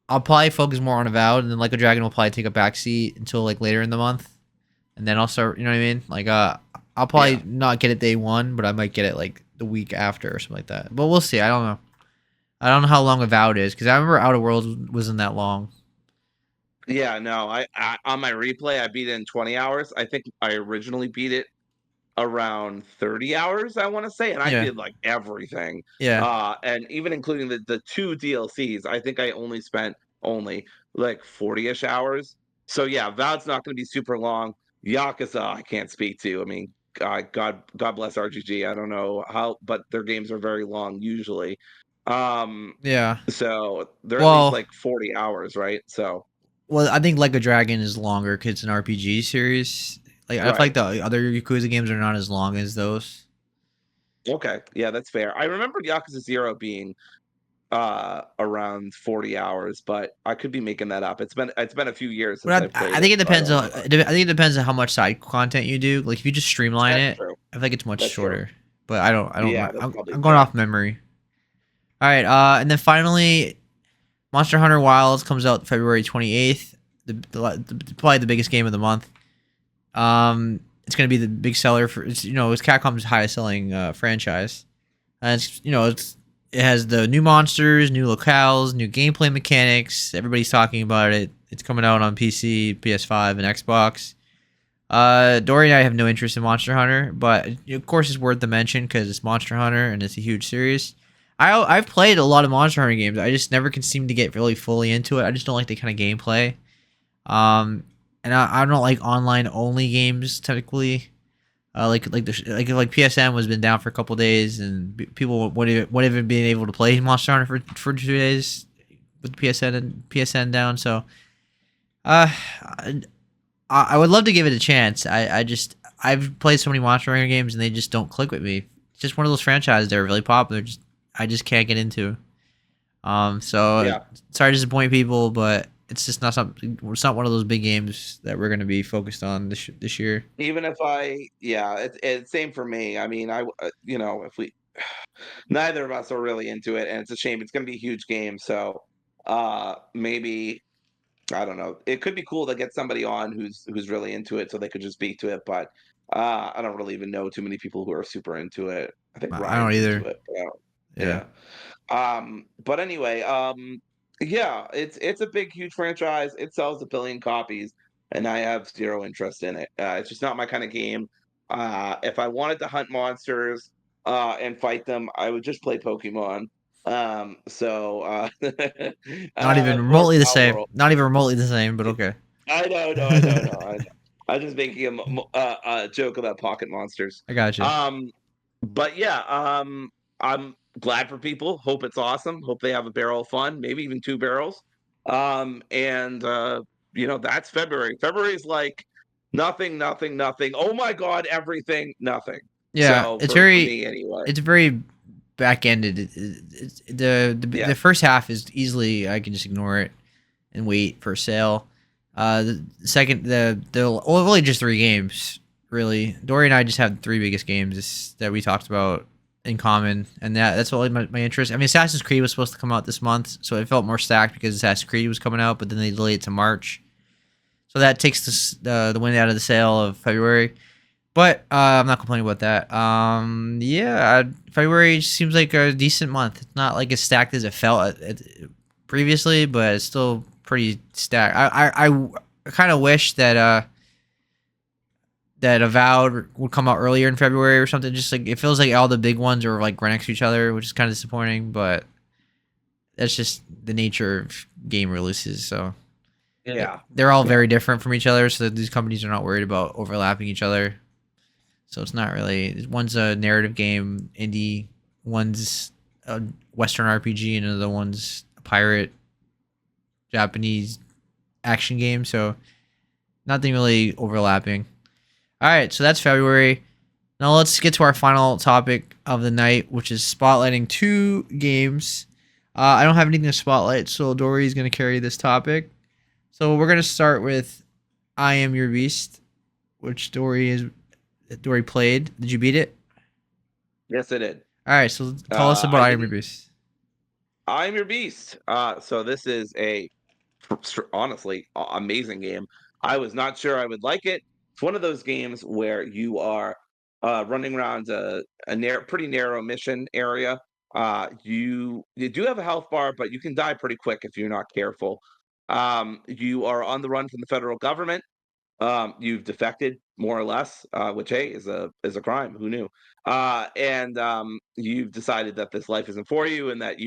I'll probably focus more on Avowed, and then Like a Dragon will probably take a backseat until like later in the month, and then I'll start. You know what I mean? Like, I'll Yeah. probably not get it day one, but I might get it like the week after or something like that. But we'll see. I don't know. I don't know how long Avowed is because I remember Outer Worlds wasn't that long. Yeah, no, I on my replay I beat it in 20 hours. I think I originally beat it around 30 hours, I want to say, and I Yeah, did like everything. yeah, And even including the two DLCs, I think I only spent only like 40-ish hours. So yeah, Val's not going to be super long. Yakuza, I can't speak to. I mean, God bless RGG. I don't know how, but their games are very long usually. Um, yeah. so they're at least Well, like 40 hours, right? So I think Like a Dragon is longer because it's an RPG series. Like I feel right. like the other Yakuza games are not as long as those. Okay. Yeah, that's fair. I remember Yakuza 0 being around 40 hours, but I could be making that up. It's been a few years since But I've played I it, think it so I depends don't on remember. I think it depends on how much side content you do. Like if you just streamline That's it, true. I feel like it's much That's true. shorter. But I don't. Yeah, that's probably I'm going fair. off memory. All right. And then finally, Monster Hunter Wilds comes out February 28th. Probably the biggest game of the month. It's gonna be the big seller for it's Capcom's highest selling franchise. And it has the new monsters, new locales, new gameplay mechanics. Everybody's talking about it. It's coming out on PC, PS5, and Xbox. Dory and I have no interest in Monster Hunter, but of course it's worth the mention because it's Monster Hunter and it's a huge series. I've played a lot of Monster Hunter games. I just never can seem to get really fully into it. I just don't like the kind of gameplay. Um, and I don't like online only games typically. Like PSN was been down for a couple days, and people wouldn't even been able to play Monster Hunter for 2 days with PSN down. So, I, I would love to give it a chance. I've played so many Monster Hunter games, and they just don't click with me. It's just one of those franchises that are really popular. I just can't get into. So Yeah. sorry to disappoint people, but it's just not something. It's not one of those big games that we're going to be focused on this year. Even if yeah, it's same for me. I mean, if we neither of us are really into it, and it's a shame. It's going to be a huge game, so maybe I don't know. It could be cool to get somebody on who's really into it, so they could just speak to it. But I don't really even know too many people who are super into it. I think I don't Ryan's into either. it. But Yeah. yeah. But anyway, yeah, it's a big, huge franchise. It sells 1 billion copies, and I have zero interest in it. It's just not my kind of game. If I wanted to hunt monsters and fight them, I would just play Pokemon. Not even Or remotely the same. Palworld. Not even remotely the same, but okay. I know, no, I know, no, I know. I'm just making a joke about pocket monsters. I got you. Um, but yeah, I'm glad for people. Hope it's awesome. Hope they have a barrel of fun, maybe even two barrels. And that's February. February is like nothing, nothing, nothing. Oh my God, everything, nothing. Yeah, So for me anyway. it's very back ended. The Yeah. first half is easily I can just ignore it and wait for a sale. The second only just 3 games really. Dory and I just have the 3 biggest games that we talked about in common, and that's all my interest. I mean, Assassin's Creed was supposed to come out this month, so it felt more stacked because Assassin's Creed was coming out, but then they delayed it to March, so that takes the wind out of the sail of February. But I'm not complaining about that. Yeah, February seems like a decent month. It's not like as stacked as it felt previously, but it's still pretty stacked. I kind of wish that Avowed would come out earlier in February or something. Just like it feels like all the big ones are like right next to each other, which is kind of disappointing. But that's just the nature of game releases. So Yeah. they're all Yeah. very different from each other. So these companies are not worried about overlapping each other. So it's not really, one's a narrative game, indie, one's a Western RPG, and another one's a pirate Japanese action game. So nothing really overlapping. All right, so that's February. Now let's get to our final topic of the night, which is spotlighting two games. I don't have anything to spotlight, so Dory is going to carry this topic. So we're going to start with I Am Your Beast, which Dory played. Did you beat it? Yes, it did. All right, so tell us about I I Am Your didn't. Beast. I'm your beast. So this is a honestly amazing game. I was not sure I would like it. It's one of those games where you are running around pretty narrow mission area. You do have a health bar, but you can die pretty quick if you're not careful. You are on the run from the federal government. You've defected more or less, which hey is a crime. Who knew? And you've decided that this life isn't for you, and that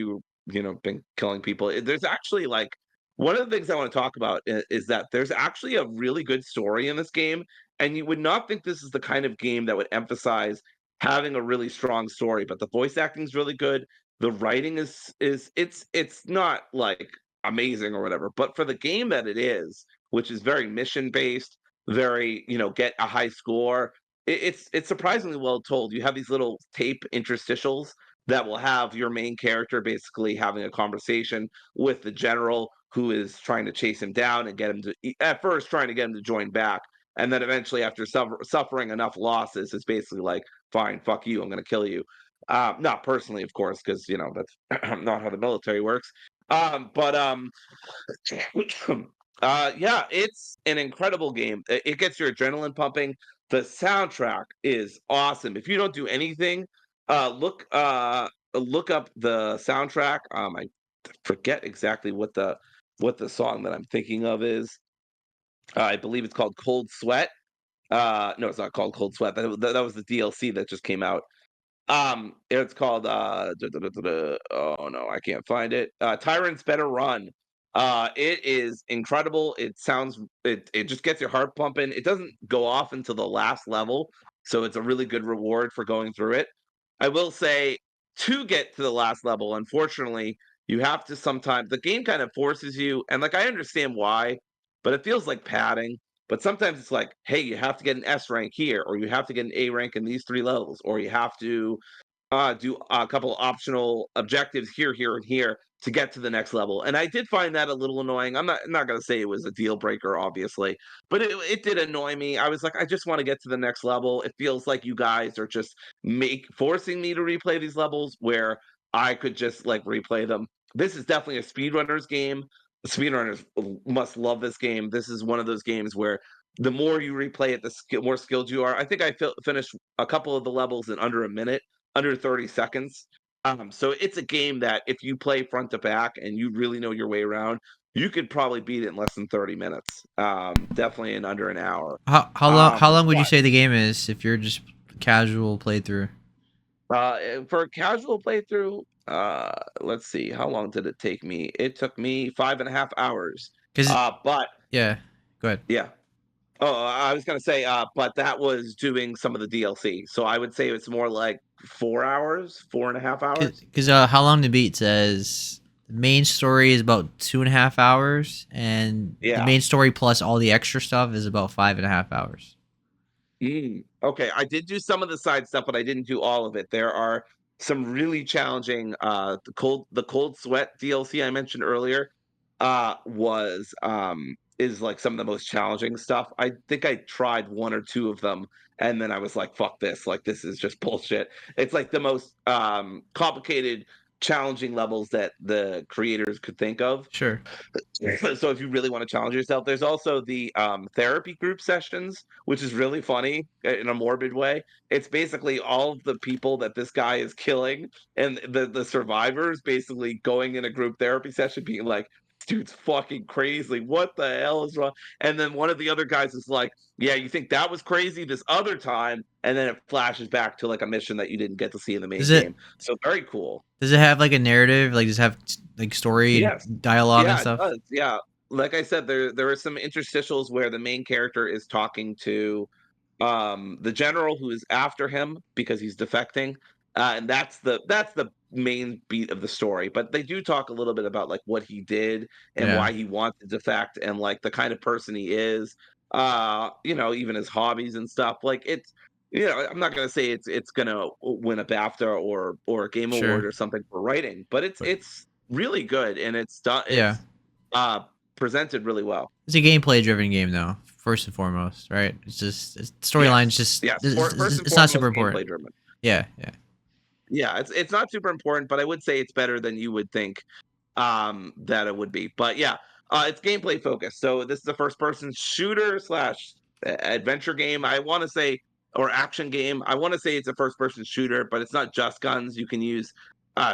been killing people. There's actually like one of the things I want to talk about is that there's actually a really good story in this game, and you would not think this is the kind of game that would emphasize having a really strong story, but the voice acting is really good. The writing is it's not like amazing or whatever, but for the game that it is, which is very mission based, very get a high score. It's surprisingly well told. You have these little tape interstitials that will have your main character basically having a conversation with the general who is trying to chase him down and get him to, at first trying to get him to join back, and then eventually after suffering enough losses is basically like, fine, fuck you, I'm going to kill you. Not personally, of course, because that's not how the military works. But yeah, it's an incredible game. It gets your adrenaline pumping. The soundtrack is awesome. If you don't do anything, look up the soundtrack. I forget exactly what the song that I'm thinking of is. I believe it's called Cold Sweat. No, it's not called Cold Sweat. That was the DLC that just came out. It's called oh no, I can't find it. Tyrants Better Run. It is incredible. It just gets your heart pumping. It doesn't go off until the last level, so it's a really good reward for going through it. I will say, to get to the last level, unfortunately, you have to sometimes, the game kind of forces you, and like I understand why, but it feels like padding. But sometimes it's like, hey, you have to get an S rank here, or you have to get an A rank in these three levels, or you have to do a couple optional objectives here, here, and here to get to the next level. And I did find that a little annoying. I'm not going to say it was a deal breaker, obviously, but it did annoy me. I was like, I just want to get to the next level. It feels like you guys are just forcing me to replay these levels where I could just like replay them. This is definitely a speedrunners game. Speedrunners must love this game. This is one of those games where the more you replay it, more skilled you are. I think I finished a couple of the levels in under a minute, under 30 seconds. So it's a game that if you play front to back and you really know your way around, you could probably beat it in less than 30 minutes. Definitely in under an hour. How long would you But say the game is if you're just casual playthrough? for a casual playthrough, let's see, how long did it take me? It took me 5.5 hours. Because But yeah, go ahead. yeah. Oh, I was gonna say, but that was doing some of the DLC. So I would say it's more like 4 hours, 4.5 hours. Because how long to beat says the main story is about 2.5 hours, and the Yeah. main story plus all the extra stuff is about 5.5 hours. Okay, I did do some of the side stuff, but I didn't do all of it. There are some really challenging the cold sweat DLC I mentioned earlier was is like some of the most challenging stuff. I think I tried one or two of them and then I was like, fuck this, like this is just bullshit. It's like the most complicated, challenging levels that the creators could think of. Sure. So if you really want to challenge yourself, there's also the therapy group sessions, which is really funny in a morbid way. It's basically all of the people that this guy is killing and the survivors basically going in a group therapy session being like, dude's fucking crazy. What the hell is wrong?" And then one of the other guys is like, "Yeah, you think that was crazy this other time?" And then it flashes back to like a mission that you didn't get to see in the main Does game. it So very cool. does it have like a narrative? Like does it have like story Yes. and dialogue and Yeah, it stuff? does. Yeah. Like I said, there are some interstitials where the main character is talking to the general who is after him because he's defecting, and that's the main beat of the story. But they do talk a little bit about like what he did and Yeah, why he wants to defect and like the kind of person he is. Even his hobbies and stuff. Like it's I'm not gonna say it's gonna win a BAFTA or a Game Award sure. or something for writing, but it's But it's really good and it's done. yeah, Uh presented really well. it's a gameplay driven game though, first and foremost, right? Storyline's Yes, just yes. First and it's not super foremost, important. gameplay driven. Yeah, yeah. Yeah, it's not super important, but I would say it's better than you would think that it would be. But yeah, it's gameplay focused. So this is a first person shooter slash adventure game. I want to say or action game. I want to say it's a first person shooter, but it's not just guns. You can use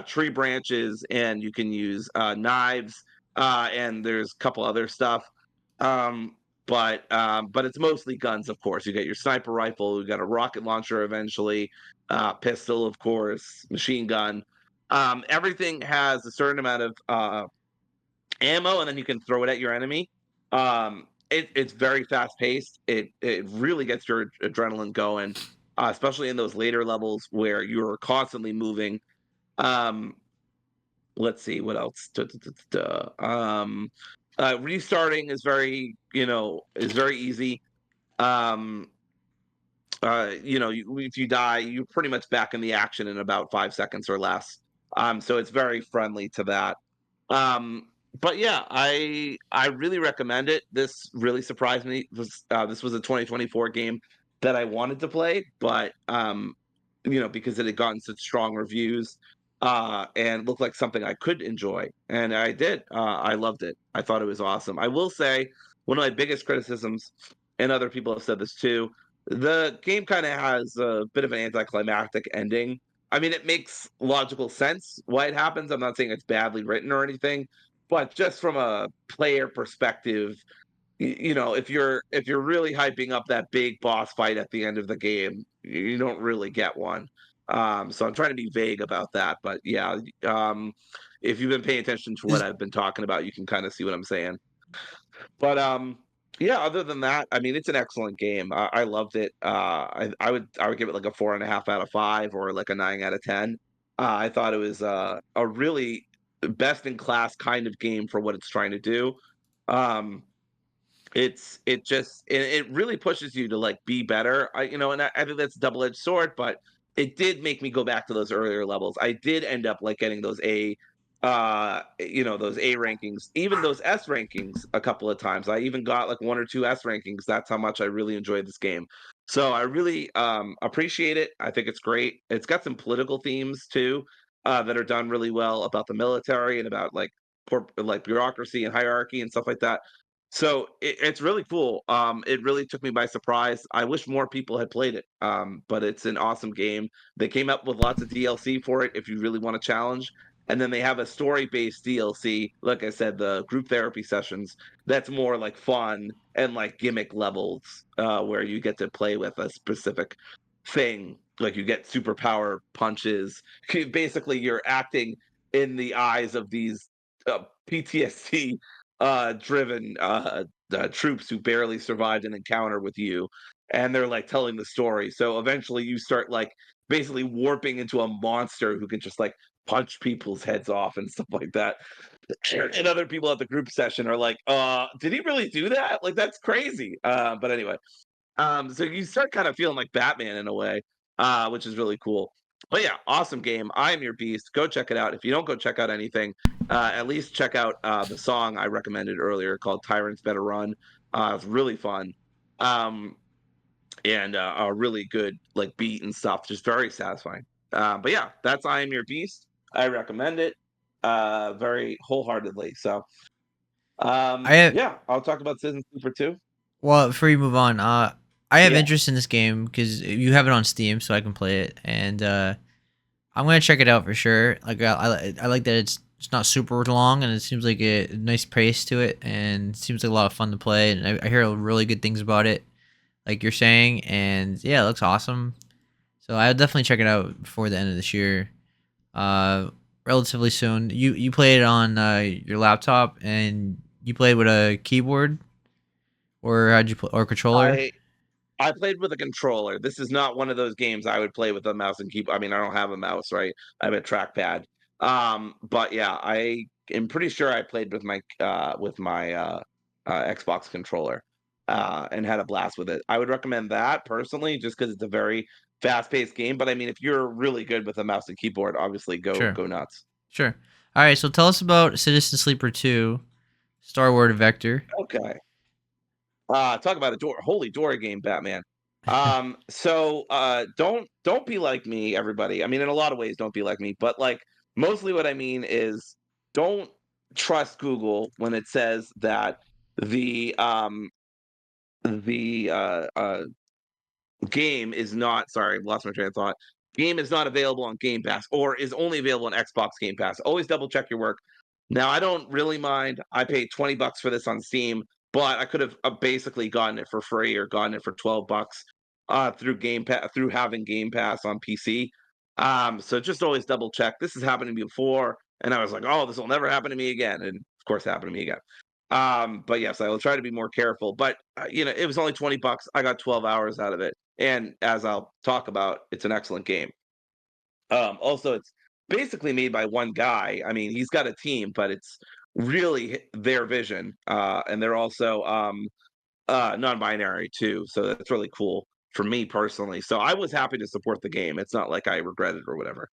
tree branches and you can use knives and there's a couple other stuff. Um, but it's mostly guns, of course. You get your sniper rifle, you got a rocket launcher eventually, pistol, of course, machine gun. Everything has a certain amount of ammo, and then you can throw it at your enemy. It's very fast paced. It really gets your adrenaline going, especially in those later levels where you're constantly moving. Um, let's see what else. Restarting is very easy. Um, if you die, you're pretty much back in the action in about 5 seconds or less. So it's very friendly to that. Um, but yeah, I really recommend it. This really surprised me. This was a 2024 game that I wanted to play, but because it had gotten such strong reviews, and looked like something I could enjoy, and I did. I loved it. I thought it was awesome. I will say one of my biggest criticisms, and other people have said this too, the game kind of has a bit of an anticlimactic ending. I mean, it makes logical sense why it happens. I'm not saying it's badly written or anything, but just from a player perspective, if you're really hyping up that big boss fight at the end of the game, you don't really get one. So I'm trying to be vague about that, but yeah, if you've been paying attention to what Is I've been talking about, you can kind of see what I'm saying. But yeah, other than that, I mean, it's an excellent game. I loved it. I would give it like a 4.5 out of 5 or like a 9 out of 10. I thought it was a really best in class kind of game for what it's trying to do. Um, it really pushes you to like be better. I think that's a double edged sword, but it did make me go back to those earlier levels. I did end up like getting those A rankings, even those S rankings a couple of times. I even got like one or two S rankings. That's how much I really enjoyed this game. So I really appreciate it. I think it's great. It's got some political themes too that are done really well about the military and about like bureaucracy and hierarchy and stuff like that. So it's really cool. It really took me by surprise. I wish more people had played it. But it's an awesome game. They came up with lots of DLC for it if you really want to challenge. And then they have a story-based DLC. Like I said, the group therapy sessions. That's more like fun and like gimmick levels, where you get to play with a specific thing. Like you get superpower punches. Basically, you're acting in the eyes of these PTSD driven troops who barely survived an encounter with you, and they're like telling the story. So eventually you start like basically warping into a monster who can just like punch people's heads off and stuff like that. And other people at the group session are like, did he really do that? Like that's crazy. But anyway, so you start kind of feeling like Batman in a way, which is really cool. But yeah, awesome game. I am your beast. Go check it out. If you don't go check out anything, at least check out the song I recommended earlier called "Tyrants Better Run." It's really fun, um, and a really good like beat and stuff. Just very satisfying. But yeah, that's "I Am Your Beast." I recommend it very wholeheartedly. So I have yeah, I'll talk about Citizen Sleeper too. well before you move on, I have Yeah. interest in this game because you have it on Steam, so I can play it, and I'm gonna check it out for sure. Like I like that it's It's not super long, and it seems like a nice pace to it, and it seems like a lot of fun to play. And I hear really good things about it, like you're saying, and yeah, it looks awesome. So I'll definitely check it out before the end of this year. Uh, Relatively soon. You played it on your laptop, and you played with a keyboard, or how'd you play, or controller? I I played with a controller. This is not one of those games I would play with a mouse and keyboard. I mean, I don't have a mouse, right? I have a trackpad. But yeah, I am pretty sure I played with my Xbox controller and had a blast with it. I would recommend that personally, just because it's a very fast-paced game. But I mean, if you're really good with a mouse and keyboard, obviously Sure, go nuts. sure. All right, so tell us about Citizen Sleeper 2, Starward Vector. Okay. Talk about a holy Dory game, Batman. Don't be like me, everybody. I mean, in a lot of ways, don't be like me, but like mostly what I mean is don't trust Google when it says that the um the game is not sorry, I've lost my train of thought. Game is not available on Game Pass or is only available on Xbox Game Pass. Always double check your work. Now, I don't really mind. I paid $20 for this on Steam, but I could have basically gotten it for free or gotten it for $12 through Game Pass through having Game Pass on PC. So just always double check. This has happened to me before, and I was like, "Oh, this will never happen to me again," and of course, it happened to me again. But yes, I will try to be more careful. But it was only $20. I got 12 hours out of it. And as I'll talk about, it's an excellent game. Also, it's basically made by one guy. I mean, he's got a team, but it's really their vision. And they're also non-binary too, so that's really cool for me personally. So I was happy to support the game. It's not like I regret it or whatever.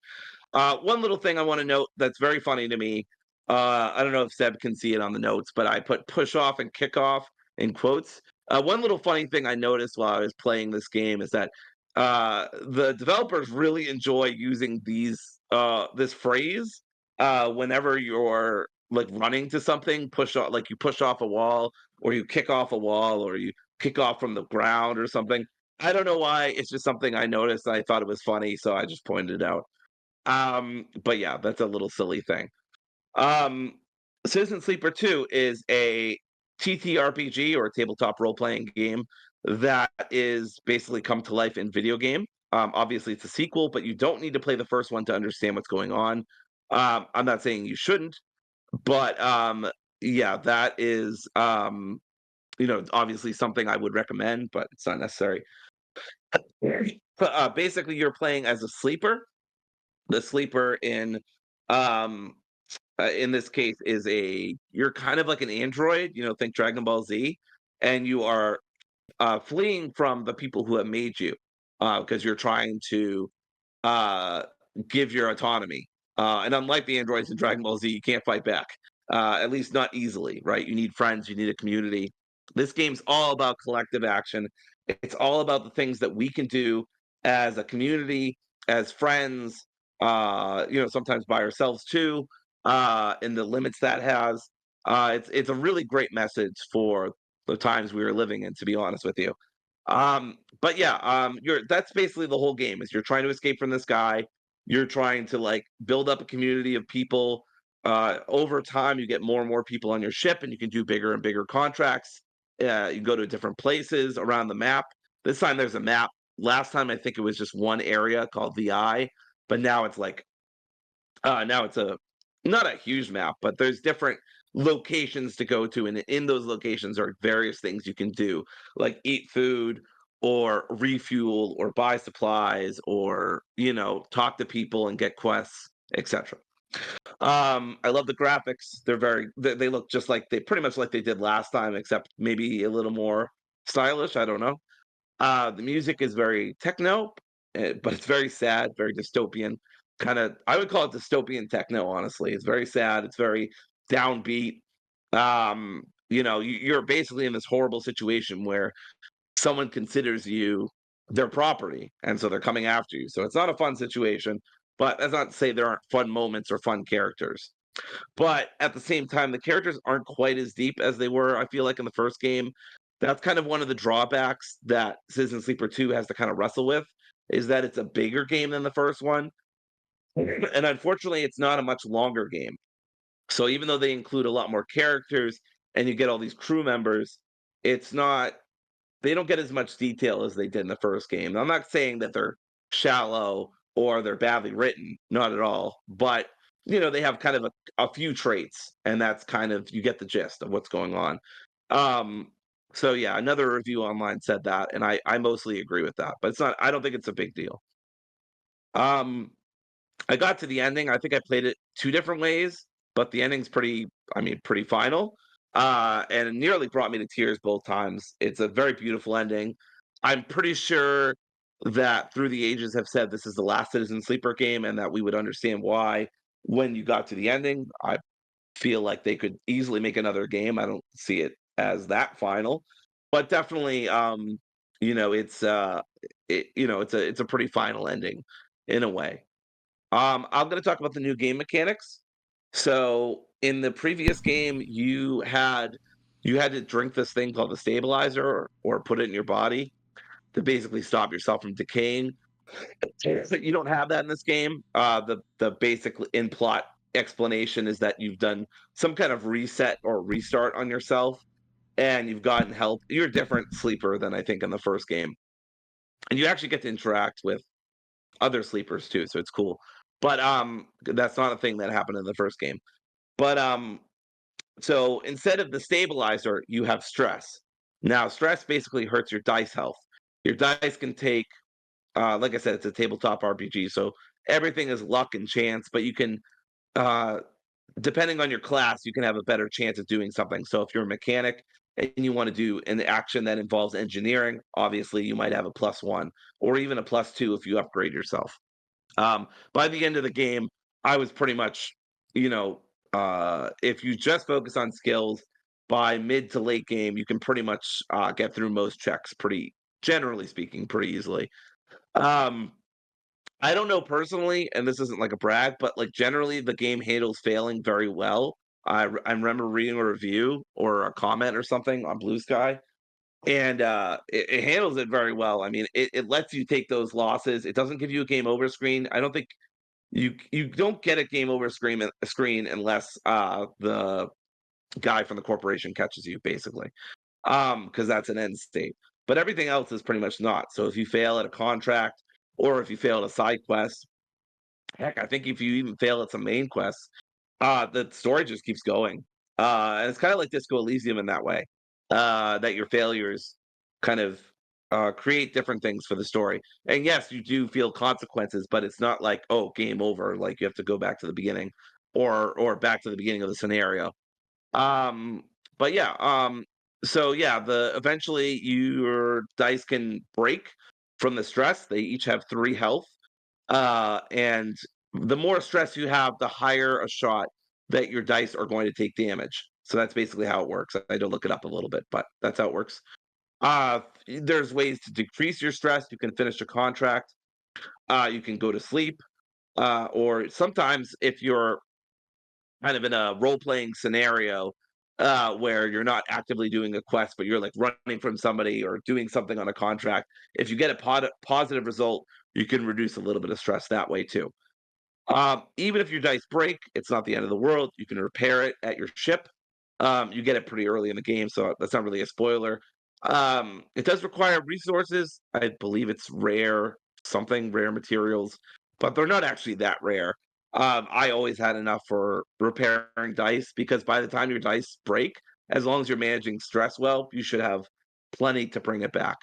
One little thing I want to note that's very funny to me. I don't know if Seb can see it on the notes, but I put push off and kick off in quotes. One little funny thing I noticed while I was playing this game is that the developers really enjoy using this phrase whenever you're like running to something, push off like you push off a wall or you kick off a wall or you kick off from the ground or something. I don't know why. It's just something I noticed. I thought it was funny, so I just pointed it out. But yeah, that's a little silly thing. Um, Citizen Sleeper 2 is a TTRPG or a tabletop role playing game that is basically come to life in video game. Obviously, it's a sequel, but you don't need to play the first one to understand what's going on. I'm not saying you shouldn't, but yeah, that is obviously something I would recommend, but it's not necessary. Basically, you're playing as a sleeper. The sleeper um in this case is a you're kind of like an android, think Dragon Ball Z, and you are fleeing from the people who have made you because you're trying to uh, give your autonomy. And unlike the androids in Dragon Ball Z, you can't fight back, at least not easily, right? You need friends, you need a community. This game's all about collective action. It's all about the things that we can do as a community, as friends, sometimes by ourselves too, and the limits that has. It's a really great message for the times we are living in, to be honest with you. But yeah, you're that's basically the whole game is you're trying to escape from this guy. You're trying to like build up a community of people. Over time, you get more and more people on your ship, and you can do bigger and bigger contracts. You go to different places around the map. This time there's a map. Last time I think it was just one area called the Eye, but now it's a not a huge map, but there's different locations to go to, and in those locations are various things you can do, like eat food or refuel or buy supplies or talk to people and get quests, etc. I love the graphics. They look just like they pretty much like they did last time, except maybe a little more stylish. I don't know. The music is very techno, but it's very sad, very dystopian. Kind of, I would call it dystopian techno. Honestly, it's very sad. It's very downbeat. You're basically in this horrible situation where someone considers you their property, and so they're coming after you. So it's not a fun situation. But that's not to say there aren't fun moments or fun characters. But at the same time, the characters aren't quite as deep as they were, I feel like, in the first game. That's kind of one of the drawbacks that Citizen Sleeper 2 has to kind of wrestle with, is that it's a bigger game than the first one. And unfortunately, it's not a much longer game. So even though they include a lot more characters and you get all these crew members, it's not they don't get as much detail as they did in the first game. I'm not saying that they're shallow or they're badly written, not at all. But they have kind of a few traits, and that's kind of you get the gist of what's going on. Um, so yeah, another review online said that, and I mostly agree with that. But it's not. I don't think it's a big deal. Um, I got to the ending. I think I played it two different ways, but the ending's pretty final. And it nearly brought me to tears both times. It's a very beautiful ending. I'm pretty sure that Through the Ages have said this is the last Citizen Sleeper game and that we would understand why when you got to the ending. I feel like they could easily make another game. I don't see it as that final, but definitely, it's it's a pretty final ending in a way. I'm going to talk about the new game mechanics. So in the previous game, you had to drink this thing called the stabilizer, or put it in your body to basically stop yourself from decaying. But you don't have that in this game. The basic in plot explanation is that you've done some kind of reset or restart on yourself, and you've gotten help. You're a different sleeper than I think in the first game, and you actually get to interact with other sleepers too, so it's cool. But that's not a thing that happened in the first game. But so instead of the stabilizer, you have stress. Now, stress basically hurts your dice health. Your dice can take, like I said, it's a tabletop RPG, so everything is luck and chance. But you can, uh, depending on your class, you can have a better chance of doing something. So if you're a mechanic and you want to do an action that involves engineering, obviously you might have a +1 or even a +2 if you upgrade yourself. By the end of the game, I was pretty much, if you just focus on skills, by mid to late game, you can pretty much get through most checks generally speaking, pretty easily. Um, I don't know personally, and this isn't like a brag, but like generally the game handles failing very well. I remember reading a review or a comment or something on Blue Sky, and it handles it very well. I mean, it lets you take those losses. It doesn't give you a game over screen. I don't think you don't get a game over screen unless the guy from the corporation catches you, basically, because that's an end state. But everything else is pretty much not. So if you fail at a contract or if you fail at a side quest, heck, I think if you even fail at some main quests, the story just keeps going. And it's kind of like Disco Elysium in that way, that your failures kind of create different things for the story. And yes, you do feel consequences, but it's not like, oh, game over. Like you have to go back to the beginning, or back to the beginning of the scenario. Um, but yeah, so yeah, the eventually your dice can break from the stress. They each have 3 health, and the more stress you have, the higher a shot that your dice are going to take damage. So that's basically how it works. I had to look it up a little bit, but that's how it works. There's ways to decrease your stress. You can finish a contract. You can go to sleep. Or sometimes if you're kind of in a role-playing scenario, where you're not actively doing a quest, but you're like running from somebody or doing something on a contract, if you get a positive result, you can reduce a little bit of stress that way too. Even if your dice break, it's not the end of the world. You can repair it at your ship. You get it pretty early in the game, so that's not really a spoiler. It does require resources. I believe it's rare materials, but they're not actually that rare. I always had enough for repairing dice because by the time your dice break, as long as you're managing stress well, you should have plenty to bring it back.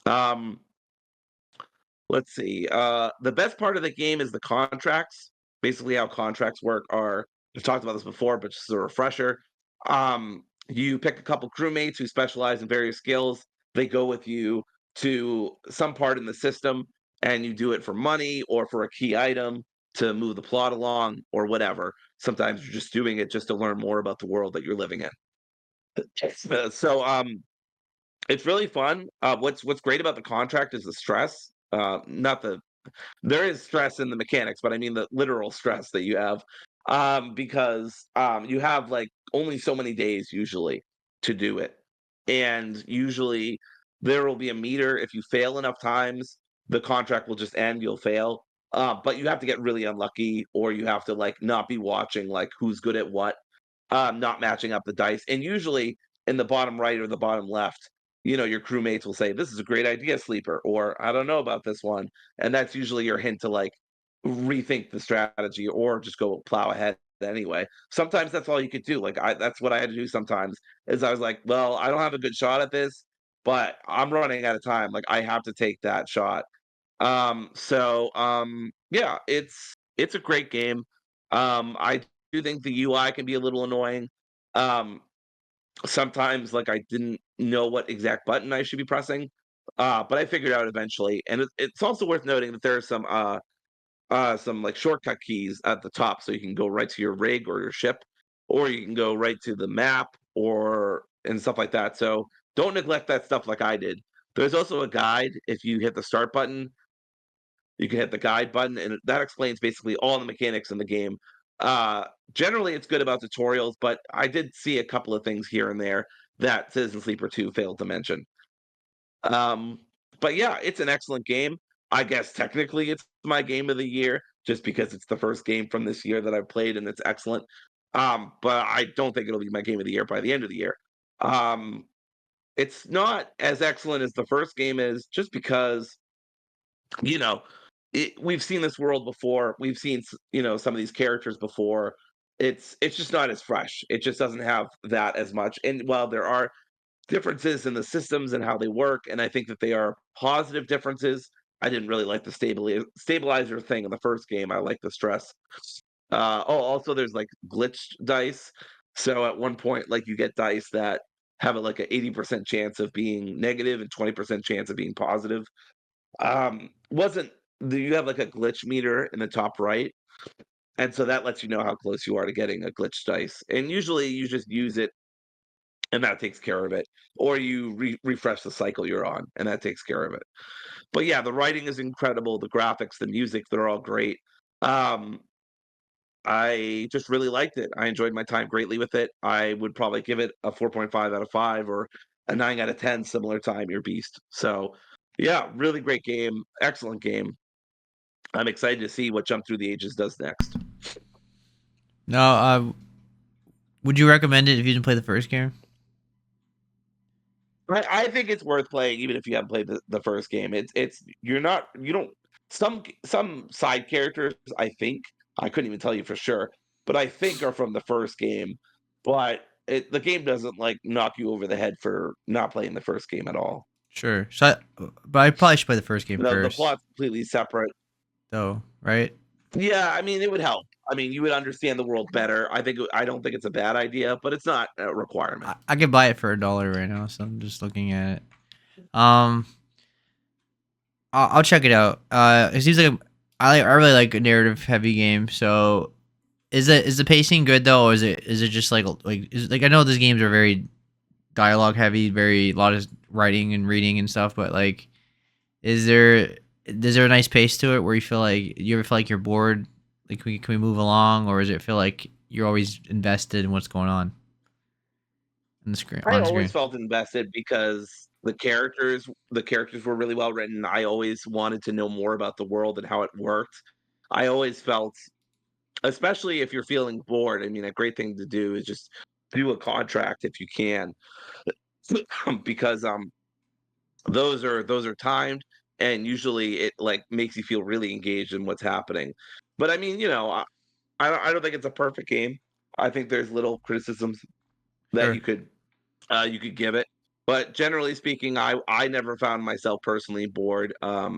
Um, Let's see. The best part of the game is the contracts. Basically, how contracts work are we've talked about this before, but just as a refresher. You pick a couple crewmates who specialize in various skills. They go with you to some part in the system, and you do it for money or for a key item to move the plot along or whatever. Sometimes you're just doing it just to learn more about the world that you're living in. So it's really fun. What's great about the contract is the stress. Not the There is stress in the mechanics, but I mean the literal stress that you have, because you have like only so many days usually to do it, and usually there will be a meter. If you fail enough times, the contract will just end. You'll fail. But you have to get really unlucky, or you have to like not be watching like who's good at what, not matching up the dice. And usually in the bottom right or the bottom left, your crewmates will say, "This is a great idea, sleeper," or "I don't know about this one," and that's usually your hint to like rethink the strategy or just go plow ahead anyway. Sometimes that's all you could do. Like that's what I had to do sometimes. Is I was like, "Well, I don't have a good shot at this, but I'm running out of time. Like I have to take that shot." Yeah, it's a great game. I do think the UI can be a little annoying. Um, Sometimes like I didn't know what exact button I should be pressing. But I figured out eventually. And it's also worth noting that there are some like shortcut keys at the top, so you can go right to your rig or your ship, or you can go right to the map or and stuff like that. So don't neglect that stuff like I did. There's also a guide. If you hit the start button, you can hit the guide button, and that explains basically all the mechanics in the game. Uh, Generally, it's good about tutorials, but I did see a couple of things here and there that Citizen Sleeper 2 failed to mention. Um, but yeah, it's an excellent game. I guess technically it's my game of the year just because it's the first game from this year that I've played and it's excellent. But I don't think it'll be my game of the year by the end of the year. Um, it's not as excellent as the first game is just because you know, we've seen this world before. We've seen some of these characters before. It's just not as fresh. It just doesn't have that as much. And while there are differences in the systems and how they work, and I think that they are positive differences, I didn't really like the stabilizer thing in the first game. I like the stress. Also there's like glitched dice. So at one point, like you get dice that have like an 80% chance of being negative and 20% chance of being positive. Wasn't Do you have like a glitch meter in the top right? And so that lets you know how close you are to getting a glitch dice. And usually you just use it and that takes care of it. Or you refresh the cycle you're on and that takes care of it. But yeah, the writing is incredible, the graphics, the music, they're all great. Um, I just really liked it. I enjoyed my time greatly with it. I would probably give it a 4.5 out of 5 or a 9 out of 10 similar time your beast. So, yeah, really great game, excellent game. I'm excited to see what Jump Through the Ages does next. No, would you recommend it if you didn't play the first game? I think it's worth playing even if you haven't played the first game. It's you're not you don't some side characters I think I couldn't even tell you for sure, but I think are from the first game. But the game doesn't like knock you over the head for not playing the first game at all. Sure. But I probably should play the first game The first, plot's completely separate. though, right? Yeah, I mean it would help. I mean you would understand the world better. I don't think it's a bad idea, but it's not a requirement. I could buy it for $1 right now, so I'm just looking at it. Um, I'll check it out. It seems like I really like a narrative heavy game. So is the pacing good though, or is it just like I know these games are very dialogue heavy, very a lot of writing and reading and stuff, but like is there a nice pace to it where you ever feel like you're bored? Like can we move along, or does it feel like you're always invested in what's going I on always screen? felt invested because the characters were really well written. I always wanted to know more about the world and how it worked. I always felt, especially if you're feeling bored, I mean, a great thing to do is just do a contract if you can, because those are timed and usually it like makes you feel really engaged in what's happening. But I mean, I don't think it's a perfect game. I think there's little criticisms that Sure. you could give it. But generally speaking, I never found myself personally bored.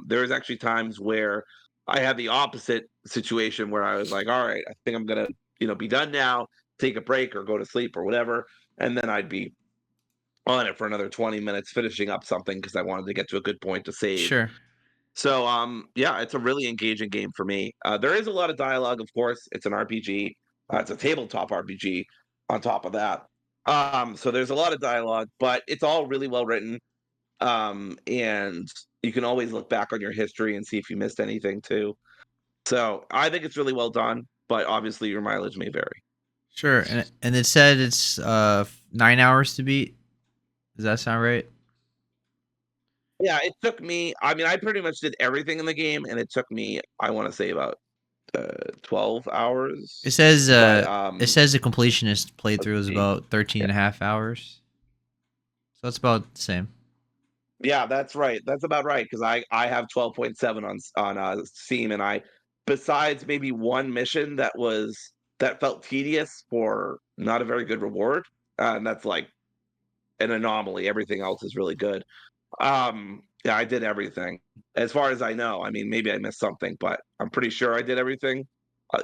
There's actually times where I had the opposite situation where I was like, all right, I think I'm gonna, be done now, take a break or go to sleep or whatever. And then I'd be on it for another 20 minutes finishing up something because I wanted to get to a good point to save. Sure. So yeah, it's a really engaging game for me. There is a lot of dialogue, of course. It's an RPG. It's a tabletop RPG on top of that. So there's a lot of dialogue, but it's all really well written. And you can always look back on your history and see if you missed anything too. So I think it's really well done, but obviously your mileage may vary. Sure. And it said it's 9 hours to beat. Does that sound right? Yeah, it took me. I mean, I pretty much did everything in the game, and it took me. I want to say about 12 It hours. says But it says the completionist playthrough is about 13 yeah, and a half hours. So it's about the same. yeah, that's right. That's about right because I have 12.7 on Steam, and I besides maybe one mission that felt tedious for not a very good reward, and that's like an anomaly. Everything else is really good. Yeah, I did everything. As far as I know. I mean, maybe I missed something, but I'm pretty sure I did everything.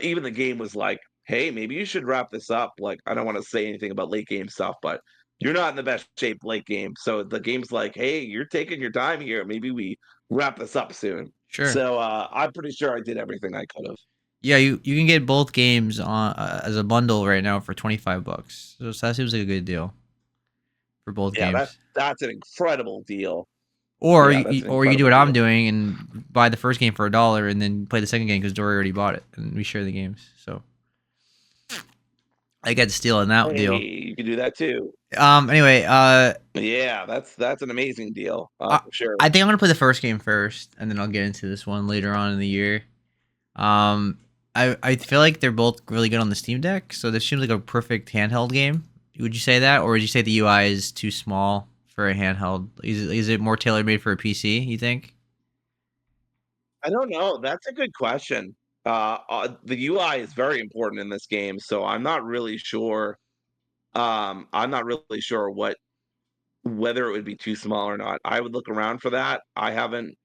Even the game was like, "Hey, maybe you should wrap this up." Like, I don't want to say anything about late game stuff, but you're not in the best shape late game. So the game's like, "Hey, you're taking your time here. Maybe we wrap this up soon." Sure. So I'm pretty sure I did everything I could have. Yeah, you can get both games on as a bundle right now for $25. So that seems like a good deal for both Yeah, games. that's an incredible deal. Or Yeah, that's an or you do incredible what I'm deal. doing and buy the first game for $1 and then play the second game because Dory already bought it and we share the games. So I got to steal in that Hey, deal. you can do that too. Anyway, Yeah, that's an amazing deal, I, for sure. I think I'm gonna play the first game first, and then I'll get into this one later on in the year. Um, I feel like they're both really good on the Steam Deck, so this seems like a perfect handheld game. Would you say that, or would you say the UI is too small for a handheld? Is it more tailor made for a PC? You think? I don't know. That's a good question. The UI is very important in this game, so I'm not really sure. I'm not really sure whether it would be too small or not. I would look around for that. I haven't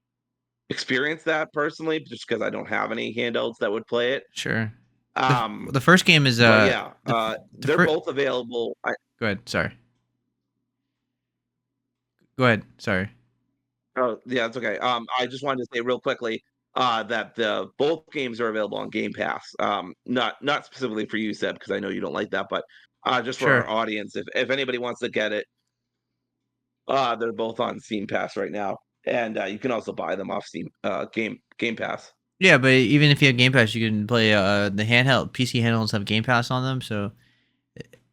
experienced that personally, just because I don't have any handhelds that would play it. Sure. The Um, the first game is but yeah, the they're first. both available. Go ahead. Sorry. Go ahead. Sorry. Oh, yeah, it's okay. I just wanted to say real quickly that the both games are available on Game Pass. Not specifically for you, Seb, because I know you don't like that, but just for Sure. our audience, if anybody wants to get it, they're both on Steam Pass right now, and you can also buy them off Steam Game Pass. Yeah, but even if you have Game Pass, you can play the handheld PC handhelds have Game Pass on them. So,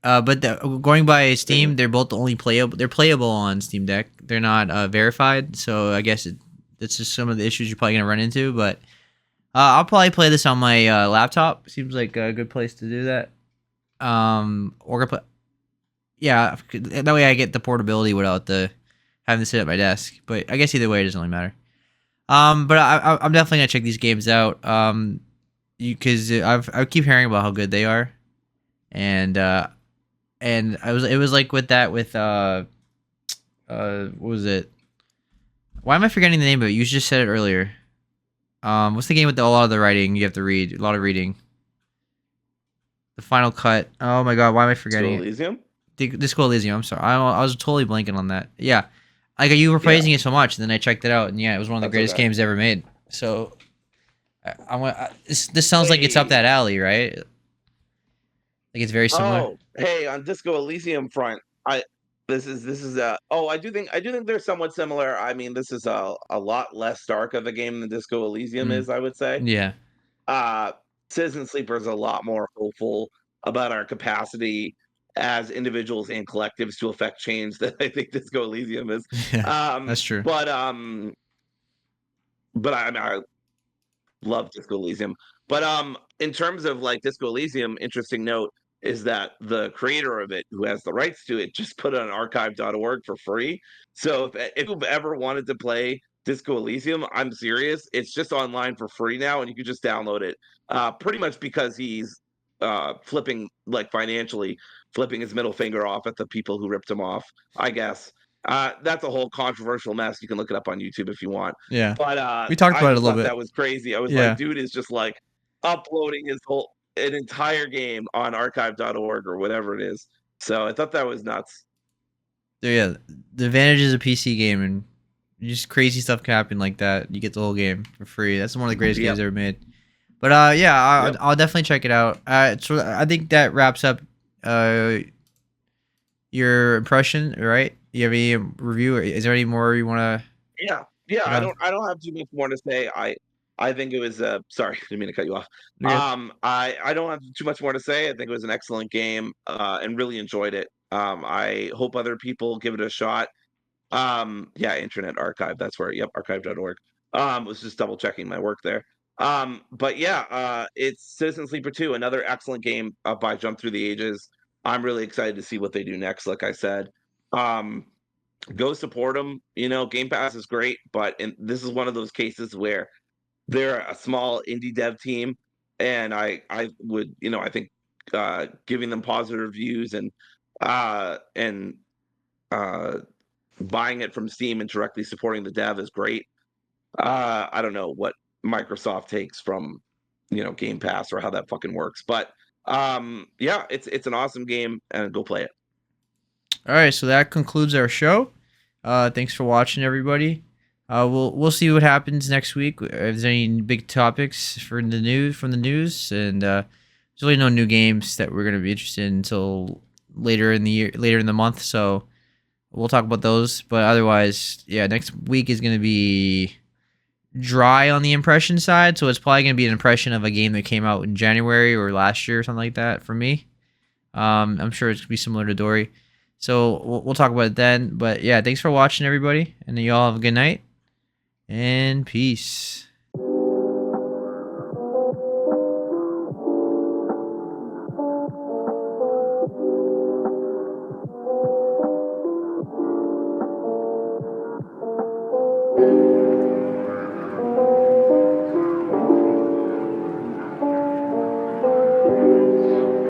going by Mhm. Steam, they're both only playable. They're playable on Steam Deck. They're not verified. So I guess that's just some of the issues you're probably gonna run into. But I'll probably play this on my laptop. Seems like a good place to do that. Or play, yeah, that way I get the portability without the having to sit at my desk. But I guess either way, it doesn't really matter. But I'm definitely gonna check these games out. Because I keep hearing about how good they are, and it was like with that with what was it? Why am I forgetting the name of it? You just said it earlier. What's the game with a lot of the writing? You have to read a lot of reading. The Final Cut. Oh my god, why am I forgetting So it? Elysium, Disco Elysium. I'm sorry, I was totally blanking on that. Yeah, like you were yeah, praising it so much, and then I checked it out, and yeah, it was one of the that's greatest okay. games ever made. So this sounds like it's up Hey, that alley, right? Like it's very similar. hey, on Disco Elysium front, I this is I do think they're somewhat similar. I mean, this is a lot less dark of a game than Disco Elysium Mm, is, I would say. yeah. Uh Citizen Sleeper is a lot more hopeful about our capacity as individuals and collectives to affect change than I think Disco Elysium is. Yeah, Um, that's true. but um, but I mean, I love Disco Elysium. But in terms of like Disco Elysium, interesting note is that the creator of it, who has the rights to it, just put it on archive.org for free. So if you've ever wanted to play Disco Elysium, I'm serious. It's just online for free now, and you can just download it. Pretty much because he's flipping like financially flipping his middle finger off at the people who ripped him off. I guess that's a whole controversial mess. You can look it up on YouTube if you want. Yeah. But We talked I about it a just little thought bit. that was crazy. I was like, Yeah. dude is just like uploading his whole an entire game on archive.org or whatever it is. So I thought that was nuts. So yeah, the advantages of PC gaming, just crazy stuff can happen like that. You get the whole game for free. That's one of the greatest games Yep. ever made. But yeah, Yep. I'll definitely check it out. So I think that wraps up uh your impression, right? You have any review? Or is there any more you want to Yeah. Yeah. hit on? I don't have too much more to say. I think it was sorry, didn't mean to cut you off. Okay. I don't have too much more to say. I think it was an excellent game, and really enjoyed it. I hope other people give it a shot. Yeah, Internet Archive. That's where. Yep, archive.org. Was just double checking my work there. But yeah, it's Citizen Sleeper 2, another excellent game by Jump Through the Ages. I'm really excited to see what they do next. Like I said, um, go support them. You know, Game Pass is great, but this is one of those cases where they're a small indie dev team, and I would, I think giving them positive reviews and uh, buying it from Steam and directly supporting the dev is great. I don't know what Microsoft takes from Game Pass or how that fucking works, but yeah, it's an awesome game, and go play it. All right, so that concludes our show. Thanks for watching, everybody. We'll see what happens next week. If there's any big topics for the news from the news, and there's really no new games that we're gonna be interested in until later in the year, later in the month. So we'll talk about those. But otherwise, yeah, next week is gonna be dry on the impression side. So it's probably gonna be an impression of a game that came out in January or last year or something like that for me. I'm sure it's gonna be similar to Dory. So we'll talk about it then. But yeah, thanks for watching, everybody, and you all have a good night and peace.